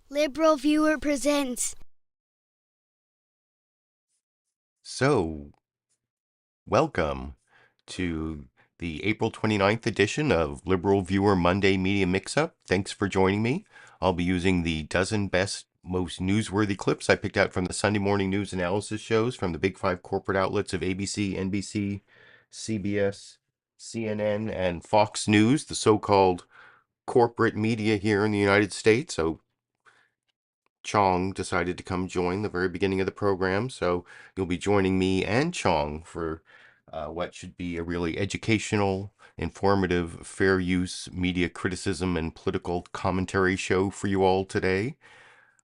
LiberalViewer presents. So, welcome to the April 29th edition of LiberalViewer Monday Media Mixup. Thanks for joining me. I'll be using the dozen best, most newsworthy clips I picked out from the Sunday morning news analysis shows from the big five corporate outlets of ABC, NBC, CBS, CNN, and Fox News, the so-called corporate media here in the United States. So Chong decided to come join the very beginning of the program, so you'll be joining me and Chong for what should be a really educational, informative, fair use media criticism and political commentary show for you all today.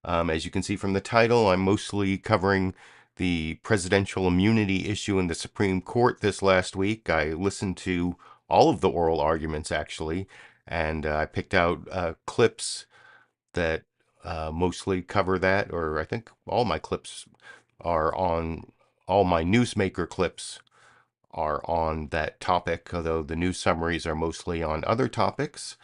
As you can see from the title, I'm mostly covering the presidential immunity issue in the Supreme Court this last week. I listened to all of the oral arguments, actually, and I picked out clips that mostly cover that, or I think all my clips are on, all my newsmaker clips are on that topic, although the news summaries are mostly on other topics.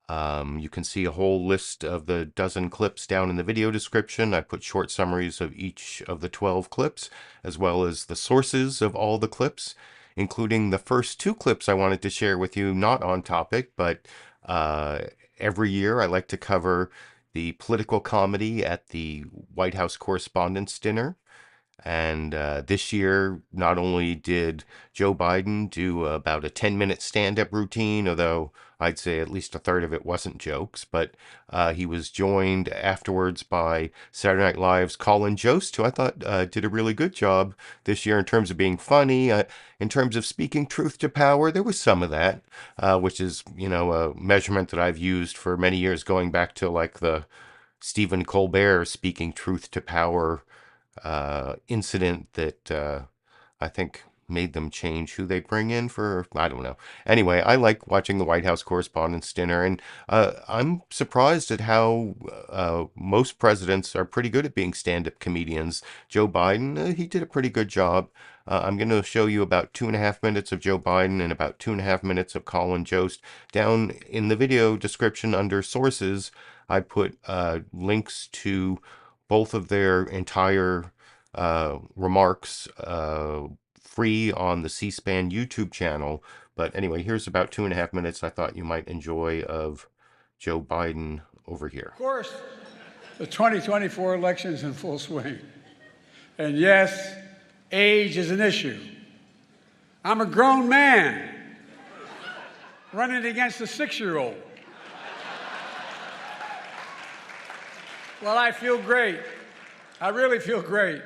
You can see a whole list of the dozen clips down in the video description. I put short summaries of each of the 12 clips, as well as the sources of all the clips, including the first two clips I wanted to share with you, not on topic, but every year I like to cover the political comedy at the White House Correspondents Dinner. And this year, not only did Joe Biden do about a 10-minute stand-up routine, although I'd say at least a third of it wasn't jokes, but he was joined afterwards by Saturday Night Live's Colin Jost, who I thought did a really good job this year in terms of being funny. In terms of speaking truth to power, there was some of that, which is, a measurement that I've used for many years, going back to like the Stephen Colbert speaking truth to power incident that I think made them change who they bring in for, I don't know. Anyway, I like watching the White House Correspondents Dinner, and I'm surprised at how most presidents are pretty good at being stand-up comedians. Joe Biden, he did a pretty good job. I'm going to show you about 2.5 minutes of Joe Biden and about 2.5 minutes of Colin Jost. Down in the video description under sources, I put links to both of their entire remarks free on the C-SPAN YouTube channel. But anyway, here's about 2.5 minutes I thought you might enjoy of Joe Biden over here. Of course, the 2024 election is in full swing. And yes, age is an issue. I'm a grown man running against a 6-year-old. Well, I feel great. I really feel great.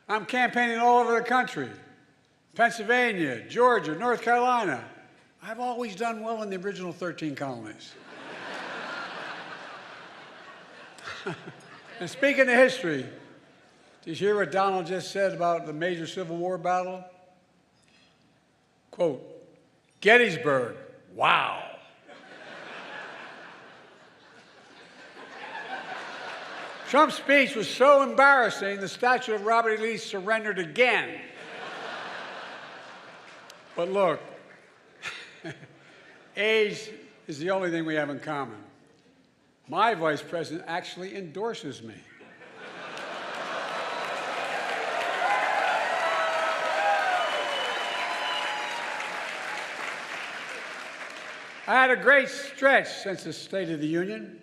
I'm campaigning all over the country. Pennsylvania, Georgia, North Carolina. I've always done well in the original 13 colonies. And speaking of history, did you hear what Donald just said about the major Civil War battle? Quote, Gettysburg, wow. Trump's speech was so embarrassing, the statue of Robert E. Lee surrendered again. But look, age is the only thing we have in common. My vice president actually endorses me. I had a great stretch since the State of the Union.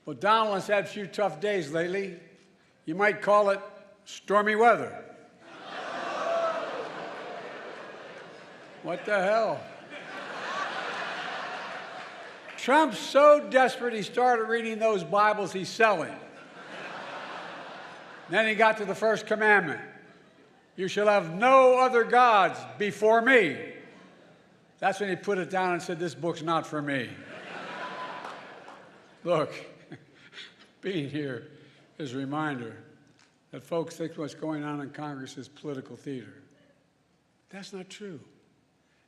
Well, Donald has had a few tough days lately. You might call it stormy weather. What the hell? Trump's so desperate he started reading those Bibles he's selling. Then he got to the first commandment. You shall have no other gods before me. That's when he put it down and said, this book's not for me. Look. Being here is a reminder that folks think what's going on in Congress is political theater. That's not true.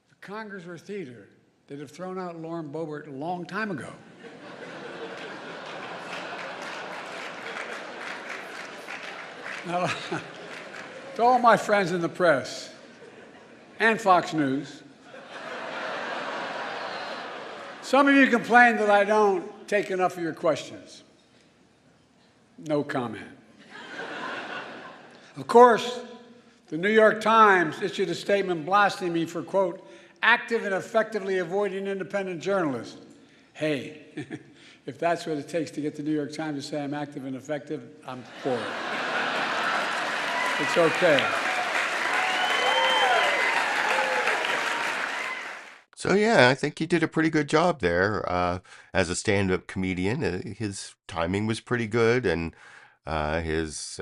If Congress were theater, they'd have thrown out Lauren Boebert a long time ago. Now, to all my friends in the press and Fox News, some of you complain that I don't take enough of your questions. No comment. Of course, the New York Times issued a statement blasting me for, quote, active and effectively avoiding independent journalists. Hey, if that's what it takes to get the New York Times to say I'm active and effective, I'm for it. It's okay. So yeah, I think he did a pretty good job there as a stand-up comedian. His timing was pretty good, and his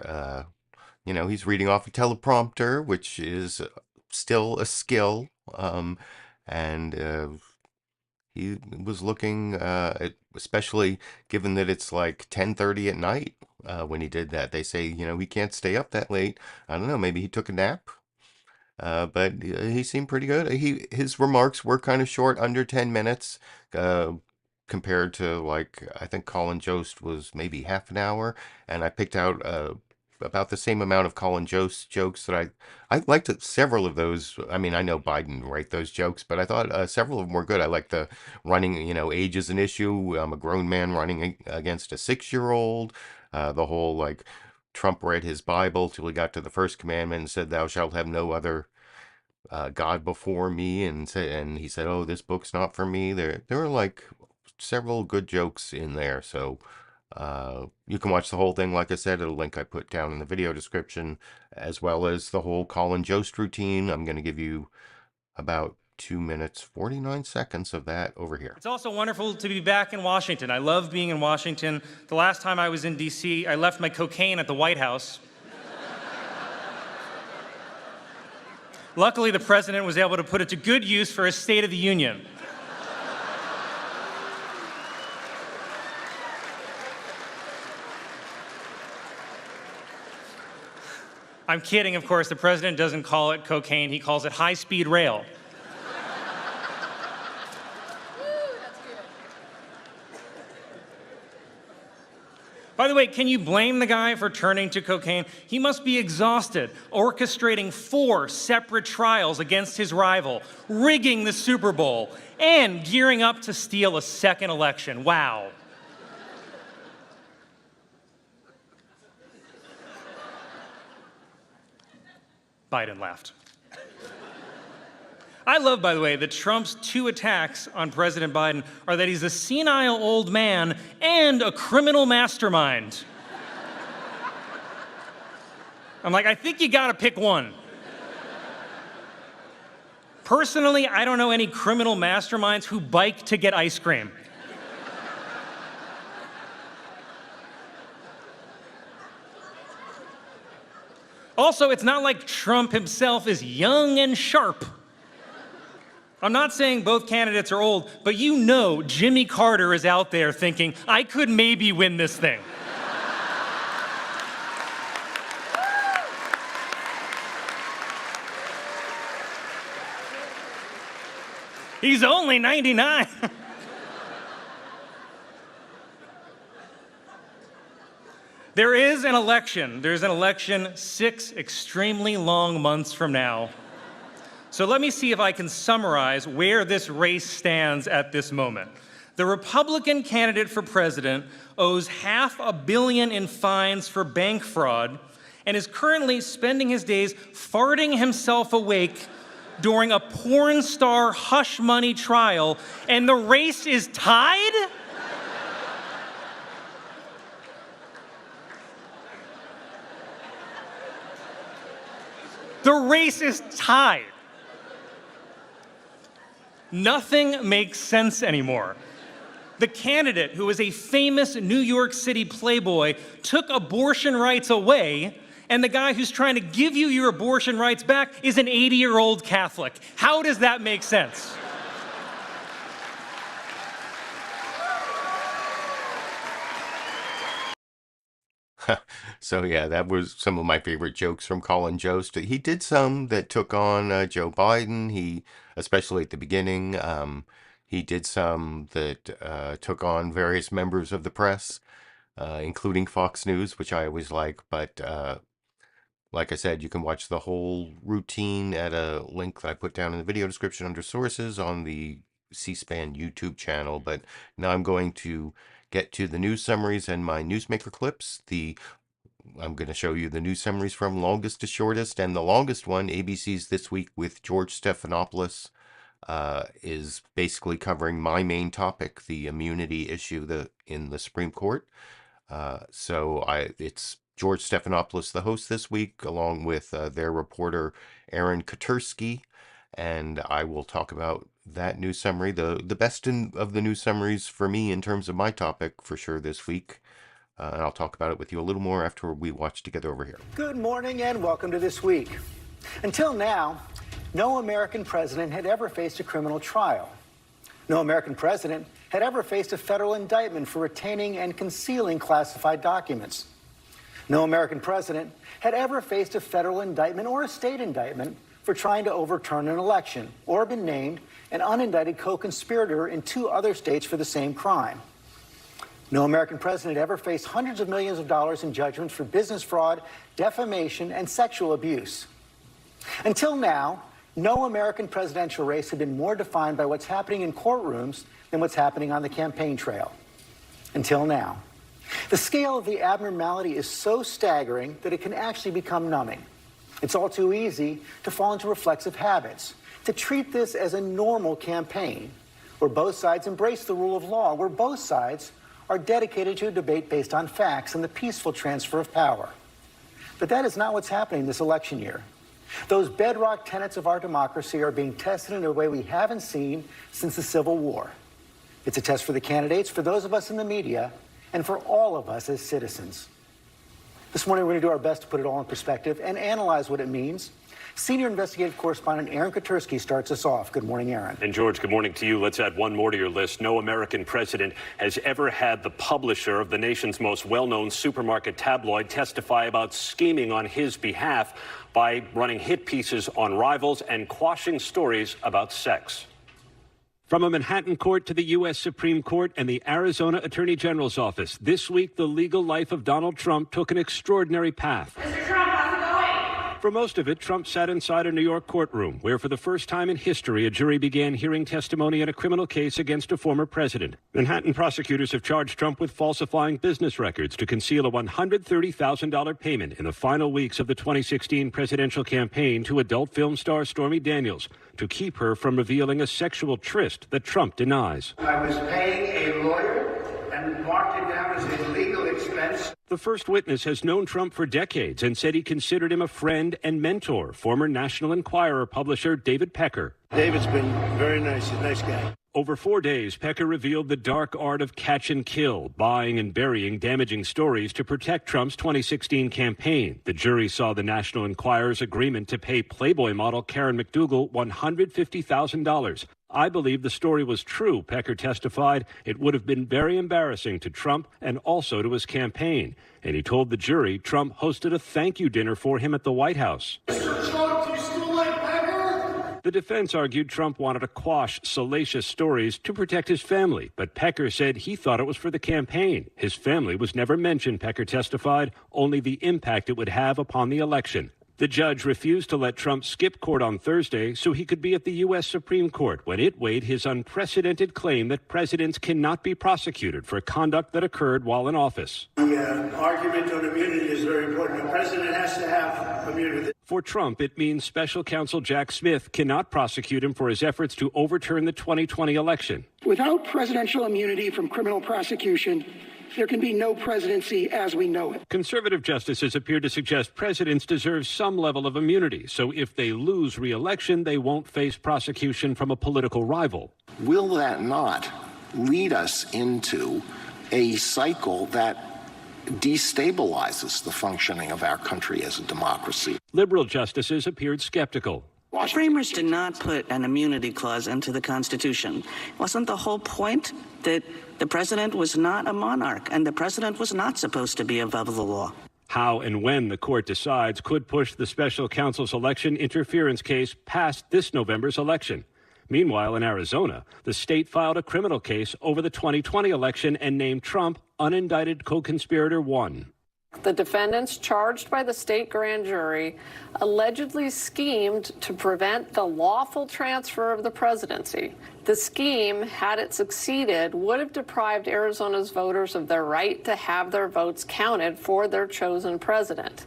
he's reading off a teleprompter, which is still a skill. And he was looking, especially given that it's like 10:30 at night when he did that. They say, he can't stay up that late. I don't know, maybe he took a nap. But he seemed pretty good. His remarks were kind of short, under 10 minutes, uh, compared to like I think Colin Jost was maybe half an hour, and I picked out about the same amount of Colin Jost jokes that I liked several of those. I mean, I know Biden write those jokes, but I thought several of them were good. I like the running, age is an issue. I'm a grown man running against a 6-year-old. The whole like Trump read his Bible till he got to the first commandment and said, "Thou shalt have no other God before me," and he said, "Oh, this book's not for me." There were like several good jokes in there, so you can watch the whole thing. Like I said, at a link I put down in the video description, as well as the whole Colin Jost routine. I'm going to give you about 2 minutes 49 seconds of that over here. It's also wonderful to be back in Washington. I love being in Washington. The last time I was in D.C., I left my cocaine at the White House. Luckily, the president was able to put it to good use for his State of the Union. I'm kidding, of course. The president doesn't call it cocaine. He calls it high-speed rail. By the way, can you blame the guy for turning to cocaine? He must be exhausted, orchestrating 4 separate trials against his rival, rigging the Super Bowl, and gearing up to steal a second election. Wow. Biden laughed. I love, by the way, that Trump's 2 attacks on President Biden are that he's a senile old man and a criminal mastermind. I'm like, I think you gotta pick one. Personally, I don't know any criminal masterminds who bike to get ice cream. Also, it's not like Trump himself is young and sharp. I'm not saying both candidates are old, but you know Jimmy Carter is out there thinking, I could maybe win this thing. He's only 99. There is an election. There's an election 6 extremely long months from now. So let me see if I can summarize where this race stands at this moment. The Republican candidate for president owes $500 million in fines for bank fraud and is currently spending his days farting himself awake during a porn star hush money trial, and the race is tied? The race is tied. Nothing makes sense anymore. The candidate, who is a famous New York City playboy, took abortion rights away, and the guy who's trying to give you your abortion rights back is an 80-year-old Catholic. How does that make sense? So yeah, that was some of my favorite jokes from Colin Jost. He did some that took on Joe Biden. Especially at the beginning, he did some that took on various members of the press, including Fox News, which I always like. But like I said, you can watch the whole routine at a link that I put down in the video description under sources on the C-SPAN YouTube channel. But now I'm going to get to the news summaries and my newsmaker clips. I'm going to show you the news summaries from longest to shortest, and the longest one, ABC's This Week with George Stephanopoulos, is basically covering my main topic, the immunity issue in the Supreme Court. It's George Stephanopoulos, the host this week, along with their reporter Aaron Katersky, and I will talk about that news summary, the best of the news summaries for me in terms of my topic for sure this week. And I'll talk about it with you a little more after we watch together over here. Good morning and welcome to This Week. Until now, no American president had ever faced a criminal trial. No American president had ever faced a federal indictment for retaining and concealing classified documents. No American president had ever faced a federal indictment or a state indictment for trying to overturn an election or been named an unindicted co-conspirator in 2 other states for the same crime. No American president ever faced hundreds of millions of dollars in judgments for business fraud, defamation, and sexual abuse. Until now, no American presidential race had been more defined by what's happening in courtrooms than what's happening on the campaign trail. Until now. The scale of the abnormality is so staggering that it can actually become numbing. It's all too easy to fall into reflexive habits, to treat this as a normal campaign, where both sides embrace the rule of law, where both sides are dedicated to a debate based on facts and the peaceful transfer of power. But that is not what's happening this election year. Those bedrock tenets of our democracy are being tested in a way we haven't seen since the Civil War. It's a test for the candidates, for those of us in the media, and for all of us as citizens. This morning, we're going to do our best to put it all in perspective and analyze what it means. Senior investigative correspondent Aaron Katersky starts us off. Good morning, Aaron. And George, good morning to you. Let's add one more to your list. No American president has ever had the publisher of the nation's most well-known supermarket tabloid testify about scheming on his behalf by running hit pieces on rivals and quashing stories about sex. From a Manhattan court to the U.S. Supreme Court and the Arizona Attorney General's office, this week the legal life of Donald Trump took an extraordinary path. Mr. Trump, how's it going? For most of it, Trump sat inside a New York courtroom where for the first time in history, a jury began hearing testimony in a criminal case against a former president. Manhattan prosecutors have charged Trump with falsifying business records to conceal a $130,000 payment in the final weeks of the 2016 presidential campaign to adult film star Stormy Daniels to keep her from revealing a sexual tryst that Trump denies. I was paying a lawyer and marked it down as a legal expense. The first witness has known Trump for decades and said he considered him a friend and mentor, former National Enquirer publisher David Pecker. David's been very nice, a nice guy. Over 4 days, Pecker revealed the dark art of catch and kill, buying and burying damaging stories to protect Trump's 2016 campaign. The jury saw the National Enquirer's agreement to pay Playboy model Karen McDougal $150,000. I believe the story was true, Pecker testified. It would have been very embarrassing to Trump and also to his campaign. And he told the jury Trump hosted a thank you dinner for him at the White House. Mr. Trump, you still like Pecker? The defense argued Trump wanted to quash salacious stories to protect his family, but Pecker said he thought it was for the campaign. His family was never mentioned, Pecker testified, only the impact it would have upon the election. The judge refused to let Trump skip court on Thursday so he could be at the U.S. Supreme Court when it weighed his unprecedented claim that presidents cannot be prosecuted for conduct that occurred while in office. The argument on immunity is very important. The president has to have immunity. For Trump, it means special counsel Jack Smith cannot prosecute him for his efforts to overturn the 2020 election. Without presidential immunity from criminal prosecution, there can be no presidency as we know it. Conservative justices appear to suggest presidents deserve some level of immunity, so if they lose re-election, they won't face prosecution from a political rival. Will that not lead us into a cycle that destabilizes the functioning of our country as a democracy? Liberal justices appeared skeptical. The framers did not put an immunity clause into the Constitution. Wasn't the whole point that the president was not a monarch and the president was not supposed to be above the law? How and when the court decides could push the special counsel's election interference case past this November's election. Meanwhile, in Arizona, the state filed a criminal case over the 2020 election and named Trump unindicted co-conspirator 1. The defendants charged by the state grand jury allegedly schemed to prevent the lawful transfer of the presidency. The scheme, had it succeeded, would have deprived Arizona's voters of their right to have their votes counted for their chosen president.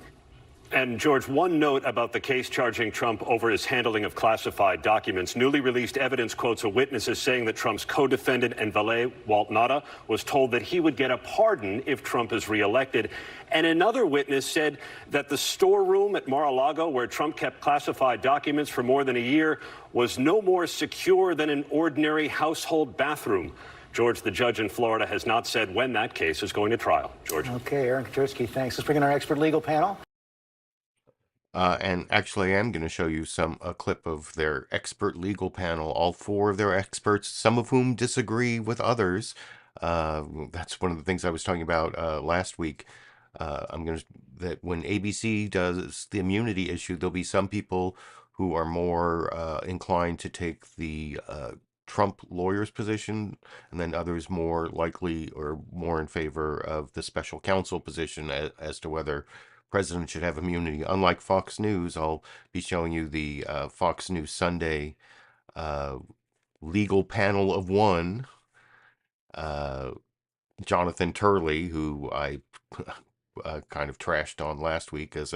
And, George, one note about the case charging Trump over his handling of classified documents. Newly released evidence quotes a witness as saying that Trump's co-defendant and valet, Walt Nauta, was told that he would get a pardon if Trump is reelected. And another witness said that the storeroom at Mar-a-Lago, where Trump kept classified documents for more than a year, was no more secure than an ordinary household bathroom. George, the judge in Florida has not said when that case is going to trial. George. Okay, Aaron Katersky, thanks. Let's bring in our expert legal panel. And actually, I am going to show you a clip of their expert legal panel, all four of their experts, some of whom disagree with others. That's one of the things I was talking about last week. That when ABC does the immunity issue, there'll be some people who are more inclined to take the Trump lawyer's position, and then others more likely or more in favor of the special counsel position as to whether president should have immunity. Unlike Fox News, I'll be showing you the Fox News Sunday legal panel of one. Jonathan Turley, who I kind of trashed on last week as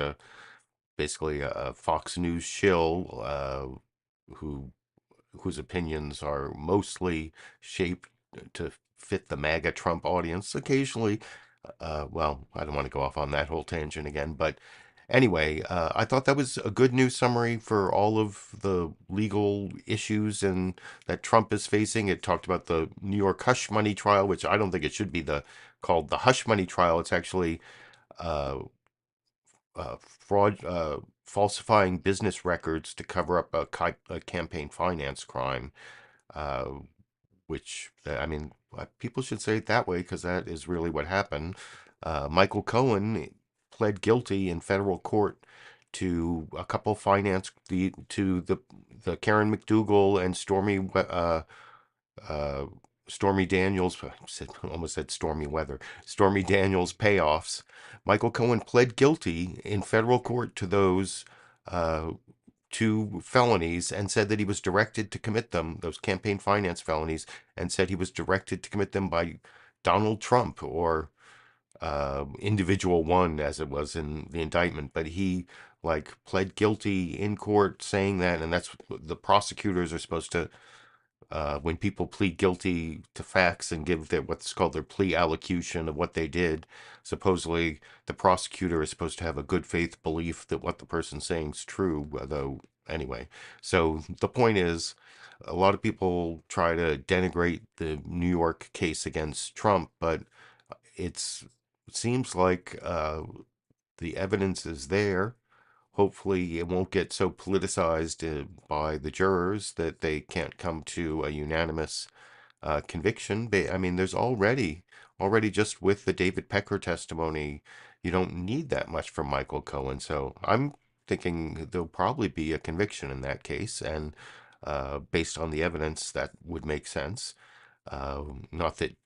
basically a Fox News shill, whose opinions are mostly shaped to fit the MAGA Trump audience. Occasionally, well, I don't want to go off on that whole tangent again, but anyway, I thought that was a good news summary for all of the legal issues that Trump is facing. It talked about the New York hush money trial, which I don't think it should be called the hush money trial. It's actually fraud, falsifying business records to cover up a campaign finance crime, which, I mean, people should say it that way because that is really what happened. Michael Cohen pled guilty in federal court to a couple to the Karen McDougal and Stormy Daniels, almost said Stormy Weather, Stormy Daniels payoffs. Michael Cohen pled guilty in federal court to those two felonies and said that he was directed to commit them, those campaign finance felonies, and said he was directed to commit them by Donald Trump or individual one, as it was in the indictment. But he pled guilty in court saying that, and that's what the prosecutors are supposed to, when people plead guilty to facts and give what's called their plea allocution of what they did, supposedly the prosecutor is supposed to have a good faith belief that what the person's saying is true, though anyway. So the point is, a lot of people try to denigrate the New York case against Trump, but it seems like the evidence is there. Hopefully it won't get so politicized by the jurors that they can't come to a unanimous conviction. I mean, there's already just with the David Pecker testimony, you don't need that much from Michael Cohen. So I'm thinking there'll probably be a conviction in that case. And based on the evidence, that would make sense. Not that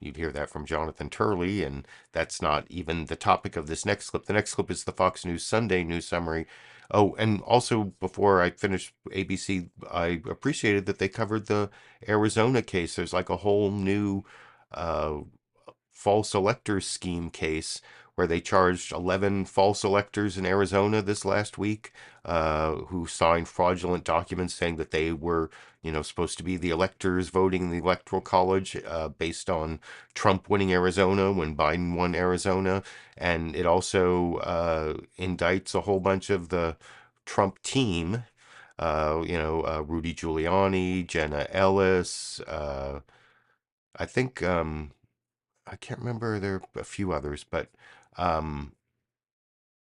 you'd hear that from Jonathan Turley, and that's not even the topic of this next clip. The next clip is the Fox News Sunday news summary. Oh, and also before I finish ABC, I appreciated that they covered the Arizona case. There's like a whole new false electors scheme case where they charged 11 false electors in Arizona this last week who signed fraudulent documents saying that they were, supposed to be the electors voting in the Electoral College based on Trump winning Arizona when Biden won Arizona. And it also indicts a whole bunch of the Trump team, Rudy Giuliani, Jenna Ellis, I think, I can't remember, there are a few others, but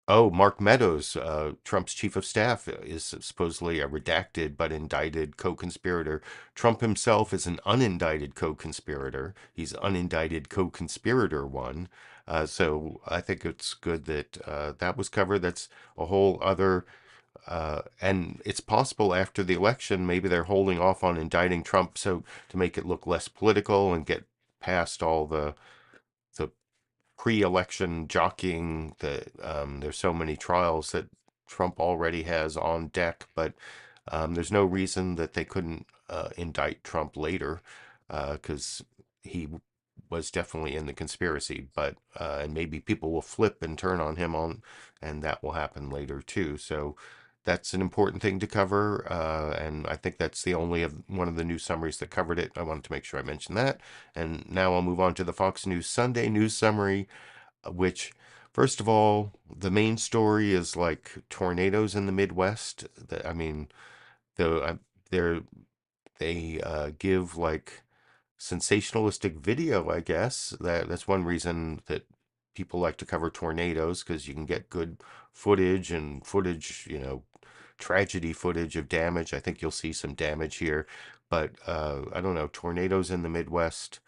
Mark Meadows, Trump's chief of staff, is supposedly a redacted but indicted co-conspirator. Trump himself is an unindicted co-conspirator. He's unindicted co-conspirator one. So I think it's good that that was covered. That's a whole other, and it's possible after the election, maybe they're holding off on indicting Trump so to make it look less political and get past all the pre-election jockeying that there's so many trials that Trump already has on deck, but there's no reason that they couldn't indict Trump later, because he was definitely in the conspiracy. But and maybe people will flip and turn on him and that will happen later too. So that's an important thing to cover, and I think that's the only one of the news summaries that covered it. I wanted to make sure I mentioned that. And now I'll move on to the Fox News Sunday news summary, which, first of all, the main story is like tornadoes in the Midwest. I mean, they give like sensationalistic video, I guess. That's one reason that people like to cover tornadoes, because you can get good footage, tragedy footage of damage. I think you'll see some damage here, but I don't know, tornadoes in the Midwest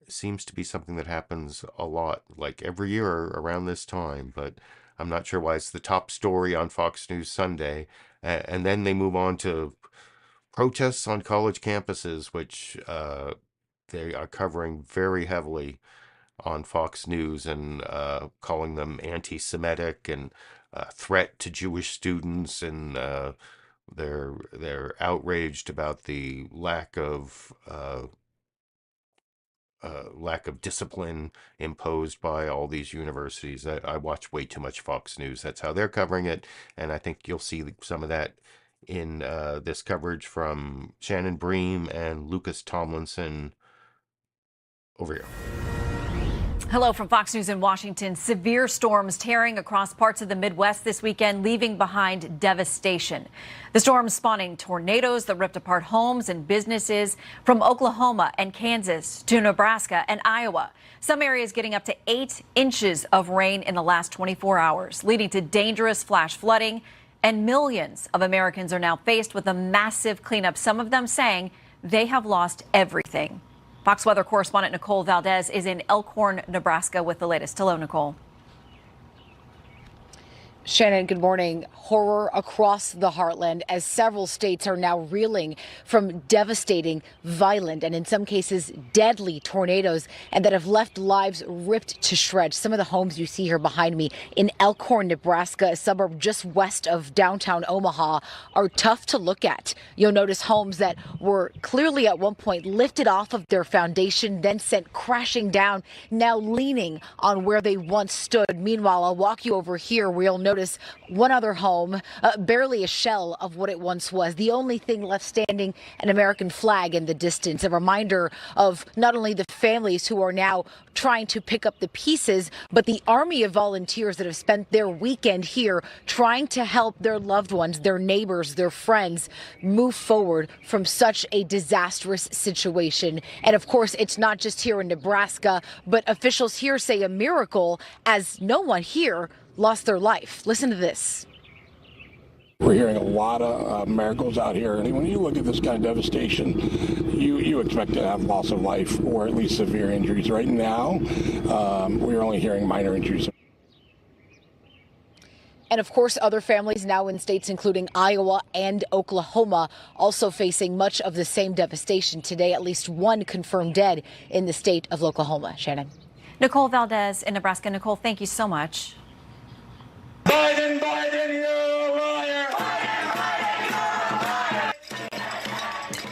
seems to be something that happens a lot, like every year around this time, but I'm not sure why it's the top story on Fox News Sunday. And then they move on to protests on college campuses, which they are covering very heavily on Fox News, and calling them anti-Semitic and threat to Jewish students, and they're outraged about the lack of discipline imposed by all these universities. I watch way too much Fox News. That's how they're covering it, and I think you'll see some of that in this coverage from Shannon Bream and Lucas Tomlinson over here. Hello from Fox News in Washington. Severe storms tearing across parts of the Midwest this weekend, leaving behind devastation. The storms spawning tornadoes that ripped apart homes and businesses from Oklahoma and Kansas to Nebraska and Iowa. Some areas getting up to 8 inches of rain in the last 24 hours, leading to dangerous flash flooding. And millions of Americans are now faced with a massive cleanup, some of them saying they have lost everything. Fox weather correspondent Nicole Valdez is in Elkhorn, Nebraska with the latest. Hello, Nicole. Shannon, good morning. Horror across the heartland as several states are now reeling from devastating, violent, and in some cases deadly tornadoes, and that have left lives ripped to shreds. Some of the homes you see here behind me in Elkhorn, Nebraska, a suburb just west of downtown Omaha, are tough to look at. You'll notice homes that were clearly at one point lifted off of their foundation, then sent crashing down, now leaning on where they once stood. Meanwhile, I'll walk you over here where you'll notice one other home, barely a shell of what it once was. The only thing left standing, an American flag in the distance, a reminder of not only the families who are now trying to pick up the pieces, but the army of volunteers that have spent their weekend here trying to help their loved ones, their neighbors, their friends move forward from such a disastrous situation. And of course, it's not just here in Nebraska, but officials here say a miracle, as no one here lost their life. Listen to this. We're hearing a lot of miracles out here, and when you look at this kind of devastation, you expect to have loss of life or at least severe injuries. Right now, we're only hearing minor injuries. And of course, other families now in states including Iowa and Oklahoma also facing much of the same devastation. Today, at least one confirmed dead in the state of Oklahoma. Shannon. Nicole Valdez in Nebraska. Nicole, thank you so much. Biden, you're a liar!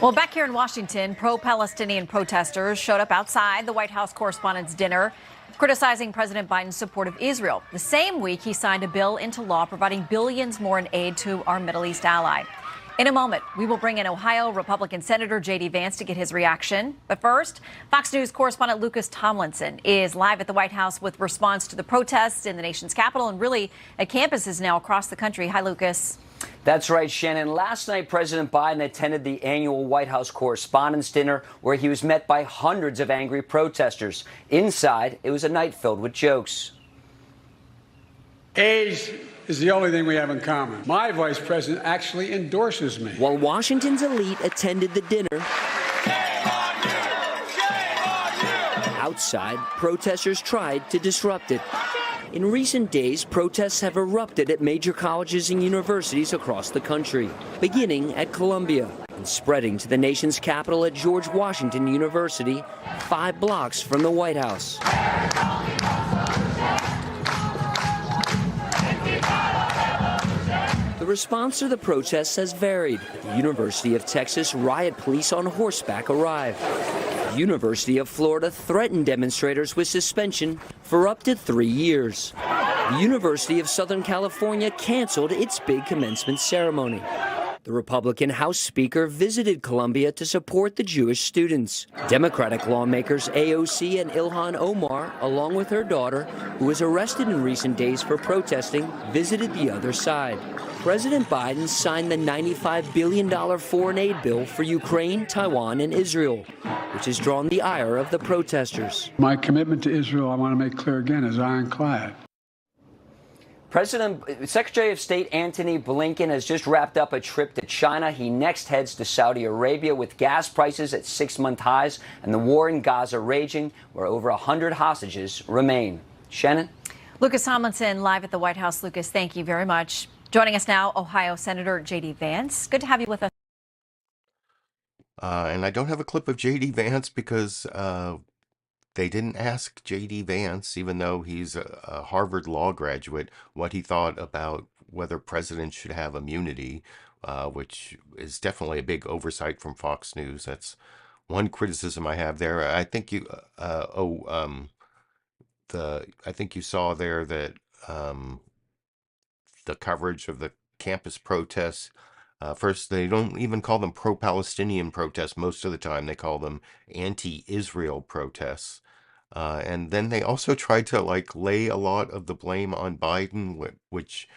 Well, back here in Washington, pro-Palestinian protesters showed up outside the White House Correspondents Dinner, criticizing President Biden's support of Israel. The same week, he signed a bill into law providing billions more in aid to our Middle East ally. In a moment, we will bring in Ohio Republican Senator J.D. Vance to get his reaction. But first, Fox News correspondent Lucas Tomlinson is live at the White House with response to the protests in the nation's capital and really at campuses now across the country. Hi, Lucas. That's right, Shannon. Last night, President Biden attended the annual White House Correspondents Dinner, where he was met by hundreds of angry protesters. Inside, it was a night filled with jokes. Age is the only thing we have in common. My vice president actually endorses me. While Washington's elite attended the dinner, outside, protesters tried to disrupt it. In recent days, protests have erupted at major colleges and universities across the country, beginning at Columbia. and spreading to the nation's capital at George Washington University, 5 blocks from the White House. The response to the protests has varied. At the University of Texas, riot police on horseback arrived. The University of Florida threatened demonstrators with suspension for up to 3 years. The University of Southern California canceled its big commencement ceremony. The Republican House Speaker visited Columbia to support the Jewish students. Democratic lawmakers AOC and Ilhan Omar, along with her daughter, who was arrested in recent days for protesting, visited the other side. President Biden signed the $95 billion foreign aid bill for Ukraine, Taiwan, and Israel, which has drawn the ire of the protesters. My commitment to Israel, I want to make clear again, is ironclad. Secretary of State Antony Blinken has just wrapped up a trip to China. He next heads to Saudi Arabia with gas prices at 6-month highs and the war in Gaza raging, where over 100 hostages remain. Shannon? Lucas Tomlinson live at the White House. Lucas, thank you very much. Joining us now, Ohio Senator J.D. Vance. Good to have you with us. And I don't have a clip of J.D. Vance because they didn't ask J.D. Vance, even though he's a Harvard law graduate, what he thought about whether presidents should have immunity, which is definitely a big oversight from Fox News. That's one criticism I have there. I think you, I think you saw there that the coverage of the campus protests. First, they don't even call them pro-Palestinian protests. Most of the time, they call them anti-Israel protests. And then they also tried to lay a lot of the blame on Biden, which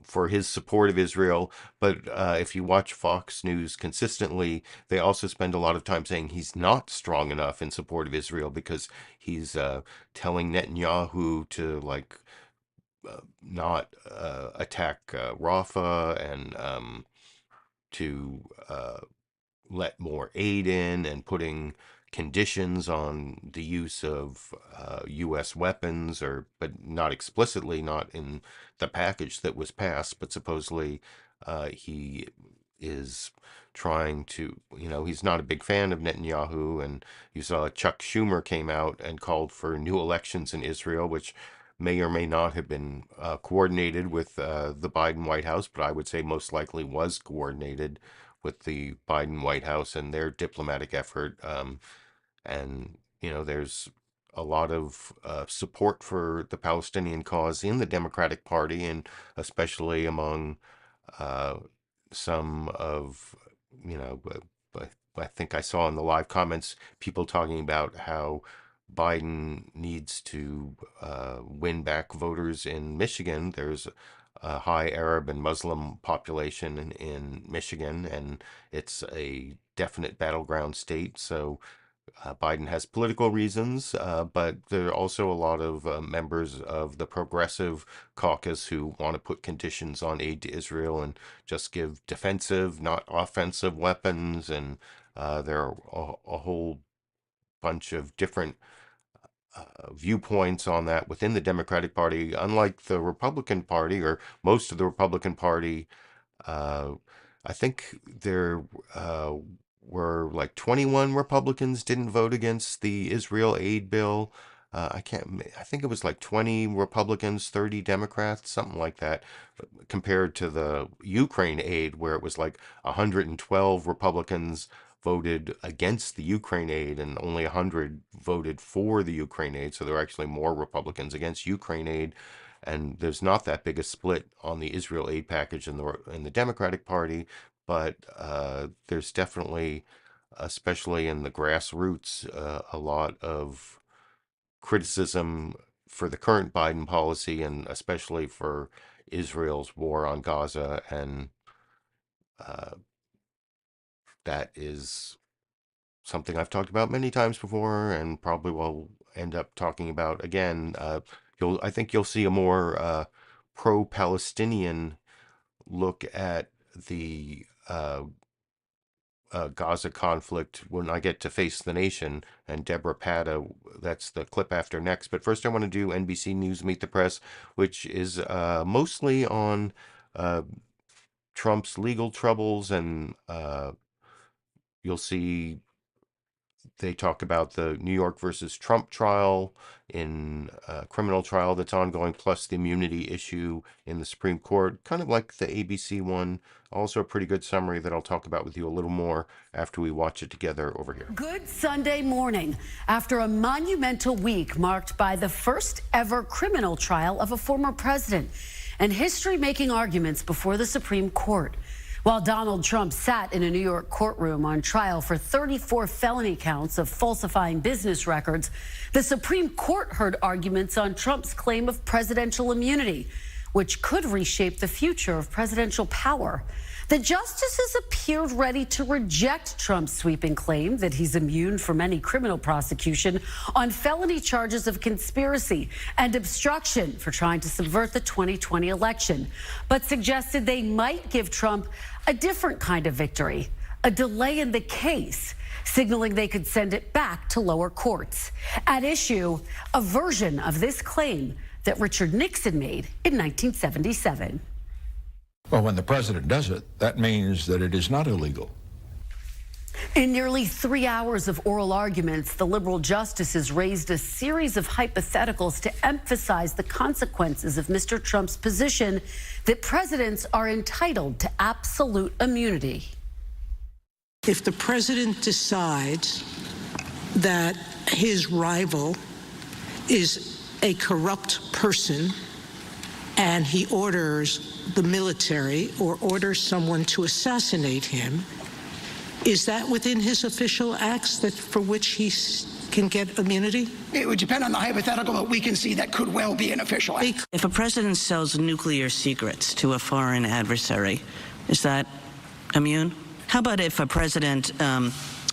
for his support of Israel. But if you watch Fox News consistently, they also spend a lot of time saying he's not strong enough in support of Israel because he's telling Netanyahu to not attack Rafah and to let more aid in and putting conditions on the use of U.S. weapons, but not explicitly, not in the package that was passed, but supposedly he is trying to, he's not a big fan of Netanyahu, and you saw Chuck Schumer came out and called for new elections in Israel, which may or may not have been coordinated with the Biden White House, but I would say most likely was coordinated with the Biden White House and their diplomatic effort. And, there's a lot of support for the Palestinian cause in the Democratic Party, and especially among some of, I think I saw in the live comments people talking about how Biden needs to win back voters in Michigan. There's a high Arab and Muslim population in Michigan, and it's a definite battleground state. So Biden has political reasons, but there are also a lot of members of the progressive caucus who want to put conditions on aid to Israel and just give defensive, not offensive weapons. And there are a whole bunch of different viewpoints on that within the Democratic Party. Unlike the Republican Party, or most of the Republican Party, I think there were 21 Republicans didn't vote against the Israel aid bill. I think it was 20 Republicans, 30 Democrats, something like that, compared to the Ukraine aid, where it was 112 Republicans voted against the Ukraine aid and only 100 voted for the Ukraine aid. So there are actually more Republicans against Ukraine aid, and there's not that big a split on the Israel aid package in the Democratic Party. But there's definitely, especially in the grassroots, a lot of criticism for the current Biden policy, and especially for Israel's war on Gaza. And that is something I've talked about many times before, and probably will end up talking about again. I think you'll see a more pro-Palestinian look at the Gaza conflict when I get to Face the Nation and Debora Patta. That's the clip after next. But first I want to do NBC News Meet the Press, which is mostly on Trump's legal troubles and you'll see they talk about the New York versus Trump trial in a criminal trial that's ongoing, plus the immunity issue in the Supreme Court, kind of like the ABC one. Also a pretty good summary that I'll talk about with you a little more after we watch it together over here. Good Sunday morning after a monumental week marked by the first ever criminal trial of a former president and history-making arguments before the Supreme Court. While Donald Trump sat in a New York courtroom on trial for 34 felony counts of falsifying business records, the Supreme Court heard arguments on Trump's claim of presidential immunity, which could reshape the future of presidential power. The justices appeared ready to reject Trump's sweeping claim that he's immune from any criminal prosecution on felony charges of conspiracy and obstruction for trying to subvert the 2020 election, but suggested they might give Trump a different kind of victory, a delay in the case, signaling they could send it back to lower courts. At issue, a version of this claim that Richard Nixon made in 1977. Well, when the president does it, that means that it is not illegal. In nearly 3 hours of oral arguments, the liberal justices raised a series of hypotheticals to emphasize the consequences of Mr. Trump's position that presidents are entitled to absolute immunity. If the president decides that his rival is a corrupt person and he orders the military or orders someone to assassinate him, is that within his official acts that for which he can get immunity? It would depend on the hypothetical, but we can see that could well be an official act. If a president sells nuclear secrets to a foreign adversary, is that immune? How about if a president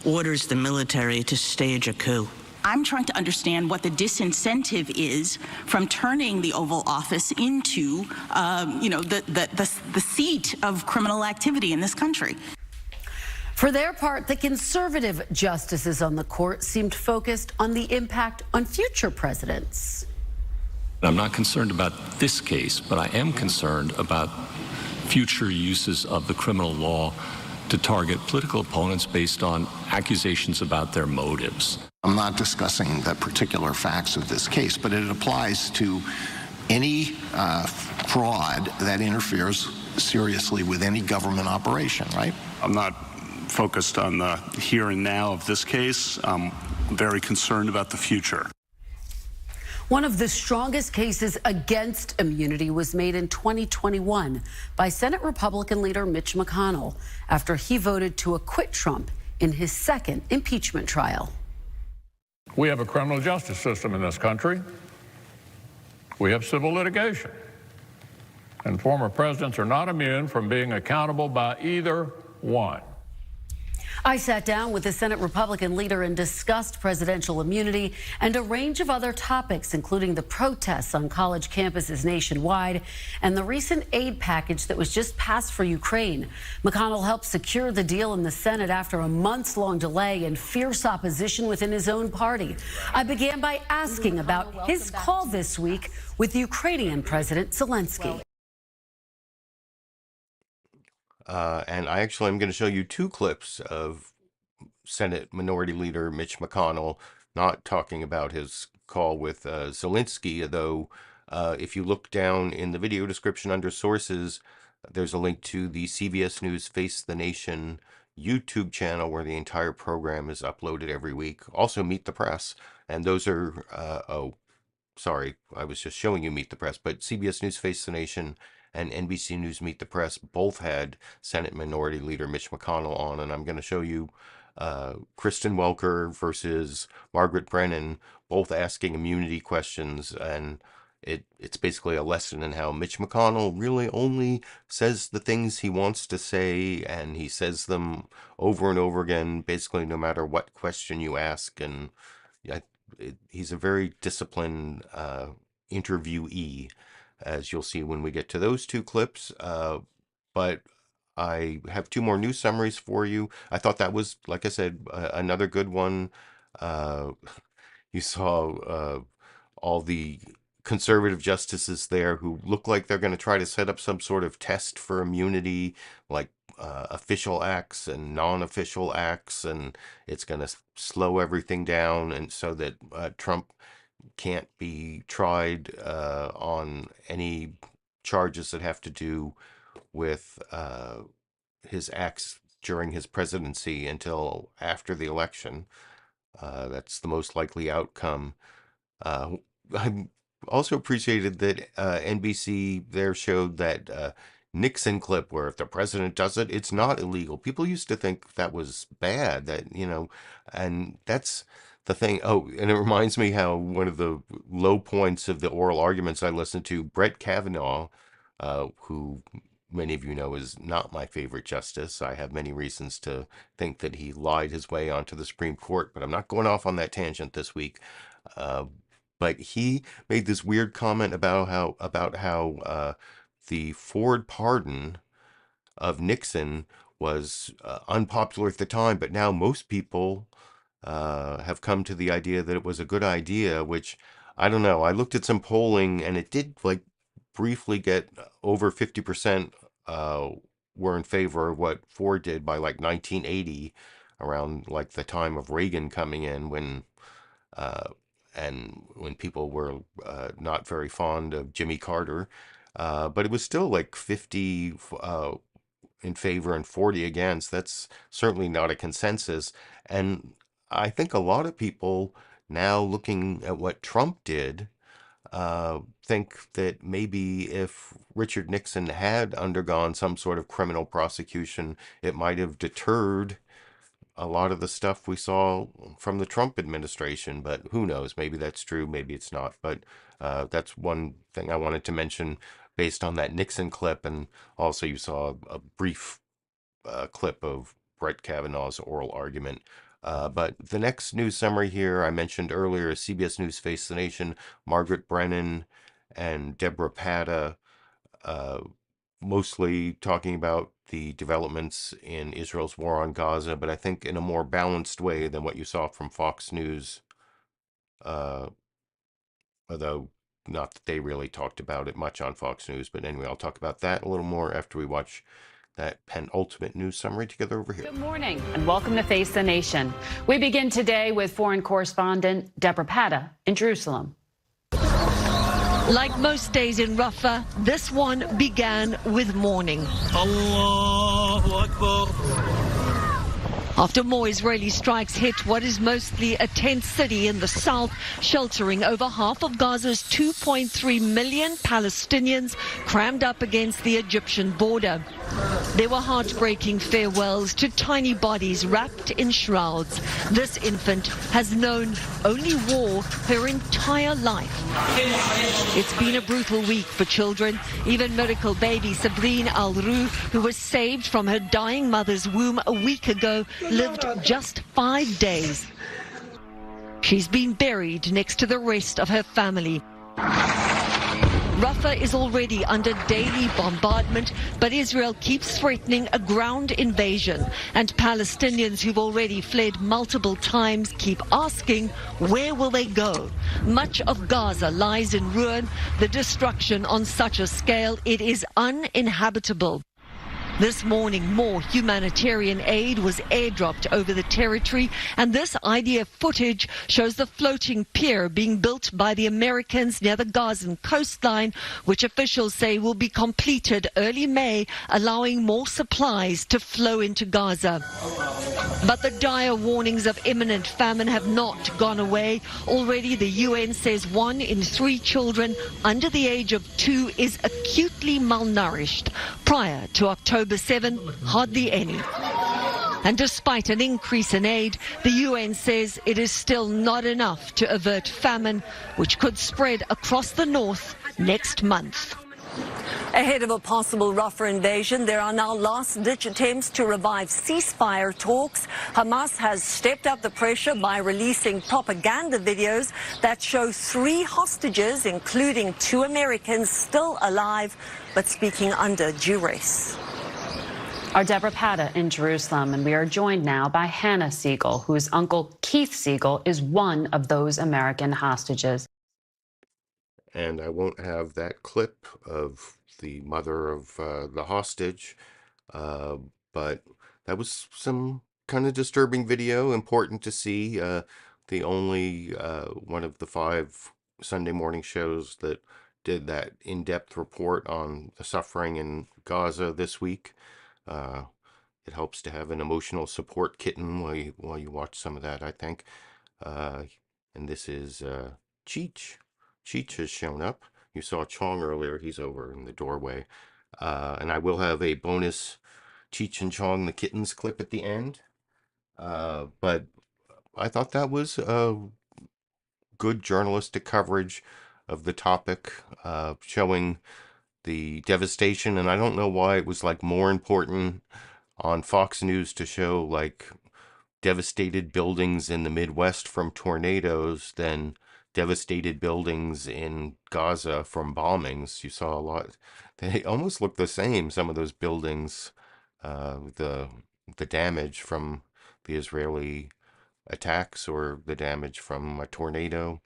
orders the military to stage a coup? I'm trying to understand what the disincentive is from turning the Oval Office into, the seat of criminal activity in this country. For their part, the conservative justices on the court seemed focused on the impact on future presidents. I'm not concerned about this case, but I am concerned about future uses of the criminal law to target political opponents based on accusations about their motives. I'm not discussing the particular facts of this case, but it applies to any fraud that interferes seriously with any government operation, right? I'm not focused on the here and now of this case. I'm very concerned about the future. One of the strongest cases against immunity was made in 2021 by Senate Republican leader Mitch McConnell after he voted to acquit Trump in his second impeachment trial. We have a criminal justice system in this country. We have civil litigation. And former presidents are not immune from being accountable by either one. I sat down with the Senate Republican leader and discussed presidential immunity and a range of other topics, including the protests on college campuses nationwide and the recent aid package that was just passed for Ukraine. McConnell helped secure the deal in the Senate after a months-long delay and fierce opposition within his own party. I began by asking about his call this week with Ukrainian President Zelensky. And I actually am going to show you two clips of Senate Minority Leader Mitch McConnell not talking about his call with Zelensky, though if you look down in the video description under sources, there's a link to the CBS News Face the Nation YouTube channel where the entire program is uploaded every week. Also Meet the Press, and those are, sorry, I was just showing you Meet the Press, but CBS News Face the Nation and NBC News Meet the Press both had Senate Minority Leader Mitch McConnell on, and I'm going to show you Kristen Welker versus Margaret Brennan, both asking immunity questions, and it's basically a lesson in how Mitch McConnell really only says the things he wants to say, and he says them over and over again, basically no matter what question you ask, and he's a very disciplined interviewee, as you'll see when we get to those two clips. But I have two more news summaries for you. I thought that was, like I said, another good one. You saw all the conservative justices there who look like they're going to try to set up some sort of test for immunity, like official acts and non-official acts, and it's going to slow everything down, and so that Trump can't be tried on any charges that have to do with his acts during his presidency until after the election. That's the most likely outcome. I also appreciated that NBC there showed that Nixon clip where if the president does it, it's not illegal. People used to think that was bad, and that's the thing. Oh, and it reminds me how one of the low points of the oral arguments I listened to, Brett Kavanaugh, who many of you know is not my favorite justice. I have many reasons to think that he lied his way onto the Supreme Court, but I'm not going off on that tangent this week. But he made this weird comment about how the Ford pardon of Nixon was unpopular at the time, but now most people have come to the idea that it was a good idea, which I don't know. I looked at some polling and it did briefly get over 50% were in favor of what Ford did by 1980, around the time of Reagan coming in, when people were not very fond of Jimmy Carter. But it was still 50 in favor and 40 against. That's certainly not a consensus. And I think a lot of people now, looking at what Trump did, think that maybe if Richard Nixon had undergone some sort of criminal prosecution, it might have deterred a lot of the stuff we saw from the Trump administration. But who knows? Maybe that's true, maybe it's not. But that's one thing I wanted to mention based on that Nixon clip. And also you saw a brief clip of Brett Kavanaugh's oral argument. But the next news summary here, I mentioned earlier, CBS News Face the Nation, Margaret Brennan and Debora Patta, mostly talking about the developments in Israel's war on Gaza, but I think in a more balanced way than what you saw from Fox News, although not that they really talked about it much on Fox News. But anyway, I'll talk about that a little more after we watch that penultimate news summary together over here. Good morning and welcome to Face the Nation. We begin today with foreign correspondent Debora Patta in Jerusalem. Like most days in Rafah, this one began with mourning. Allahu Akbar. After more Israeli strikes hit what is mostly a tent city in the south, sheltering over half of Gaza's 2.3 million Palestinians crammed up against the Egyptian border. There were heartbreaking farewells to tiny bodies wrapped in shrouds. This infant has known only war her entire life. It's been a brutal week for children. Even miracle baby Sabrine Al-Rou, who was saved from her dying mother's womb a week ago, lived just 5 days. She's been buried next to the rest of her family. Rafah is already under daily bombardment, but Israel keeps threatening a ground invasion. And Palestinians who've already fled multiple times keep asking, where will they go? Much of Gaza lies in ruin. The destruction on such a scale, it is uninhabitable. This morning, more humanitarian aid was airdropped over the territory, and this IDF footage shows the floating pier being built by the Americans near the Gazan coastline, which officials say will be completed early May, allowing more supplies to flow into Gaza. But the dire warnings of imminent famine have not gone away. Already, the UN says 1 in 3 children under the age of 2 is acutely malnourished. Prior to October 7, hardly any. And despite an increase in aid, the UN says it is still not enough to avert famine, which could spread across the north next month. Ahead of a possible Rafah invasion, there are now last-ditch attempts to revive ceasefire talks. Hamas has stepped up the pressure by releasing propaganda videos that show 3 hostages, including 2 Americans, still alive, but speaking under duress. Our Debora Patta in Jerusalem, and we are joined now by Hannah Siegel, whose uncle Keith Siegel is one of those American hostages. and I won't have that clip of the mother of the hostage, but that was some kind of disturbing video, important to see. The only one of the 5 Sunday morning shows that did that in-depth report on the suffering in Gaza this week. It helps to have an emotional support kitten while you watch some of that, I think. And this is Cheech. Cheech has shown up. You saw Chong earlier. He's over in the doorway. And I will have a bonus Cheech and Chong the kittens clip at the end. But I thought that was good journalistic coverage of the topic, showing the devastation. And I don't know why it was like more important on Fox News to show like devastated buildings in the Midwest from tornadoes than devastated buildings in Gaza from bombings. You saw a lot. They almost look the same, some of those buildings, the damage from the Israeli attacks or the damage from a tornado.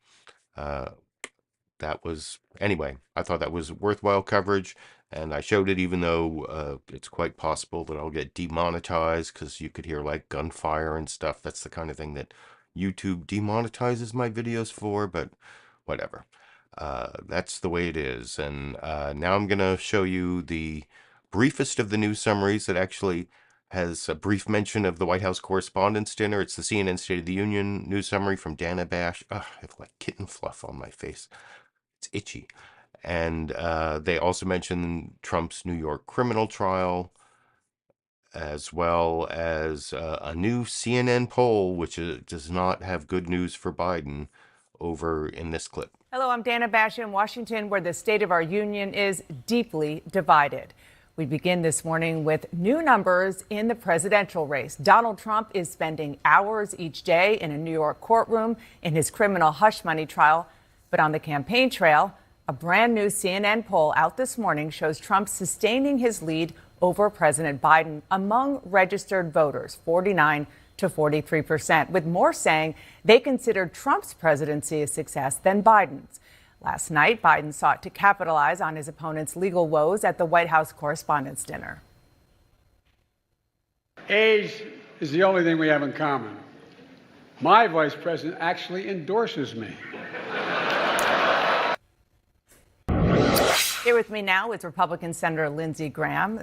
That was, anyway, I thought that was worthwhile coverage, and I showed it even though it's quite possible that I'll get demonetized because you could hear like gunfire and stuff. That's the kind of thing that YouTube demonetizes my videos for, but whatever. That's the way it is. And now I'm going to show you the briefest of the news summaries that actually has a brief mention of the White House Correspondents' Dinner. It's the CNN State of the Union news summary from Dana Bash. Ugh, I have like kitten fluff on my face. It's itchy. And they also mention Trump's New York criminal trial, as well as a new CNN poll, which does not have good news for Biden, over in this clip. Hello, I'm Dana Bash in Washington, where the state of our union is deeply divided. We begin this morning with new numbers in the presidential race. Donald Trump is spending hours each day in a New York courtroom in his criminal hush money trial. But on the campaign trail, a brand new CNN poll out this morning shows Trump sustaining his lead over President Biden among registered voters, 49 to 43%, with more saying they considered Trump's presidency a success than Biden's. Last night, Biden sought to capitalize on his opponent's legal woes at the White House Correspondents' Dinner. Age is the only thing we have in common. My vice president actually endorses me. Here with me now is Republican Senator Lindsey Graham.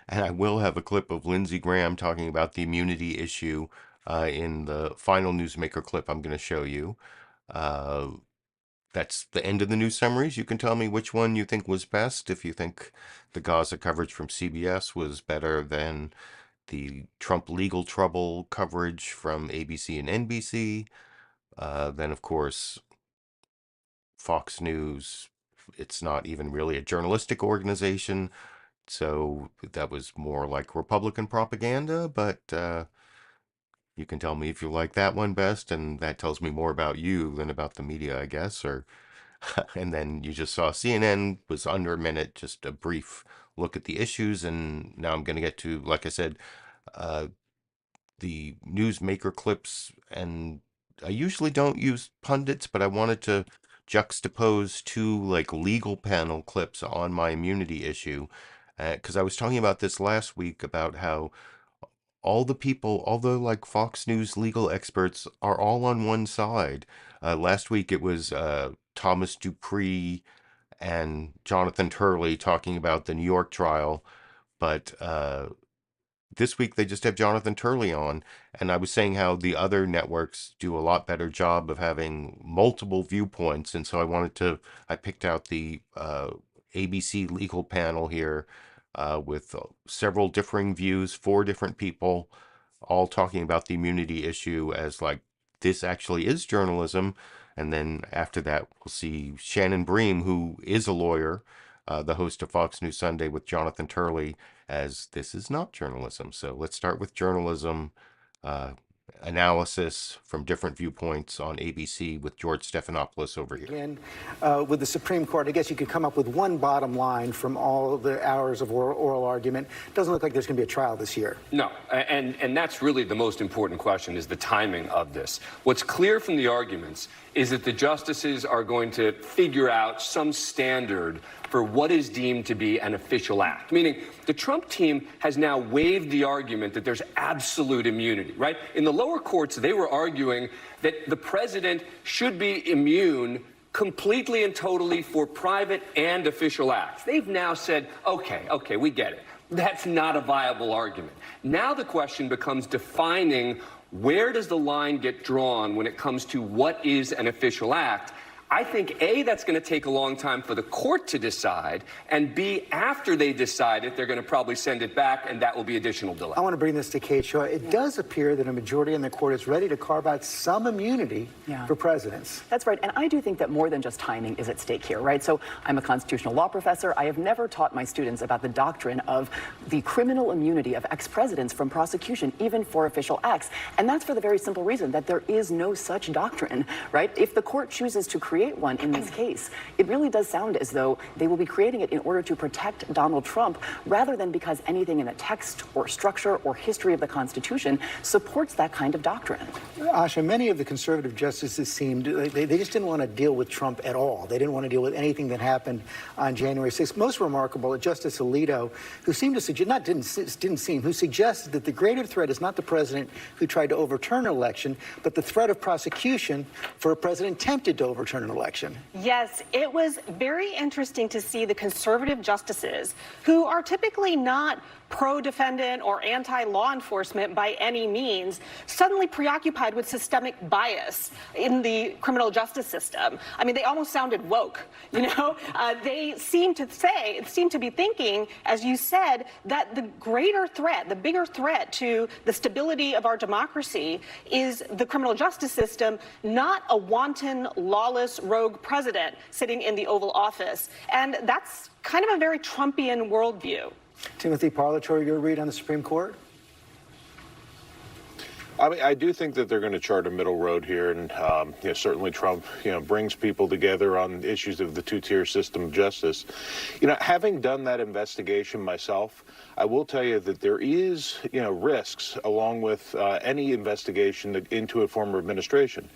And I will have a clip of Lindsey Graham talking about the immunity issue in the final newsmaker clip I'm going to show you. That's the end of the news summaries. You can tell me which one you think was best. If you think the Gaza coverage from CBS was better than the Trump legal trouble coverage from ABC and NBC, then of course Fox News, it's not even really a journalistic organization, so that was more like Republican propaganda, but you can tell me if you like that one best, and that tells me more about you than about the media, I guess. Or and then you just saw CNN was under a minute, just a brief look at the issues, and now I'm going to get to, like I said, the newsmaker clips, and I usually don't use pundits, but I wanted to juxtapose 2 like legal panel clips on my immunity issue, because I was talking about this last week about how all the like Fox News legal experts are all on one side. Last week it was Thomas Dupree and Jonathan Turley talking about the New York trial, but this week they just have Jonathan Turley on, and I was saying how the other networks do a lot better job of having multiple viewpoints, and so I picked out the ABC legal panel here with several differing views, 4 different people, all talking about the immunity issue as like, this actually is journalism. And then after that, we'll see Shannon Bream, who is a lawyer, the host of Fox News Sunday with Jonathan Turley, as this is not journalism. So let's start with journalism, and analysis from different viewpoints on ABC with George Stephanopoulos over here. Again, with the Supreme Court, I guess you could come up with one bottom line from all the hours of oral argument. Doesn't look like there's going to be a trial this year. No, and that's really the most important question, is the timing of this. What's clear from the arguments is that the justices are going to figure out some standard for what is deemed to be an official act. Meaning, the Trump team has now waived the argument that there's absolute immunity, right? In the lower courts, they were arguing that the president should be immune completely and totally for private and official acts. They've now said, okay, we get it. That's not a viable argument. Now the question becomes defining where does the line get drawn when it comes to what is an official act. I think, A, that's going to take a long time for the court to decide, and B, after they decide it, they're going to probably send it back, and that will be additional delay. I want to bring this to Kate Shaw. It does appear that a majority in the court is ready to carve out some immunity for presidents. That's right, and I do think that more than just timing is at stake here, right? So I'm a constitutional law professor. I have never taught my students about the doctrine of the criminal immunity of ex-presidents from prosecution, even for official acts. And that's for the very simple reason that there is no such doctrine, right? If the court chooses to create one in this case, it really does sound as though they will be creating it in order to protect Donald Trump, rather than because anything in the text or structure or history of the Constitution supports that kind of doctrine. Asha, many of the conservative justices seemed, they just didn't want to deal with Trump at all. They didn't want to deal with anything that happened on January 6th. Most remarkable, Justice Alito, who seemed to suggest, who suggested that the greater threat is not the president who tried to overturn an election, but the threat of prosecution for a president tempted to overturn an election. Yes, it was very interesting to see the conservative justices, who are typically not pro-defendant or anti-law enforcement by any means, suddenly preoccupied with systemic bias in the criminal justice system. I mean, they almost sounded woke, you know? They seem to be thinking, as you said, that the greater threat, the bigger threat to the stability of our democracy is the criminal justice system, not a wanton, lawless, rogue president sitting in the Oval Office. And that's kind of a very Trumpian worldview. Timothy Parlatore, your read on the Supreme Court? I mean, I do think that they're going to chart a middle road here, and certainly Trump, brings people together on issues of the two-tier system of justice. Having done that investigation myself, I will tell you that there is, risks along with any investigation into a former administration.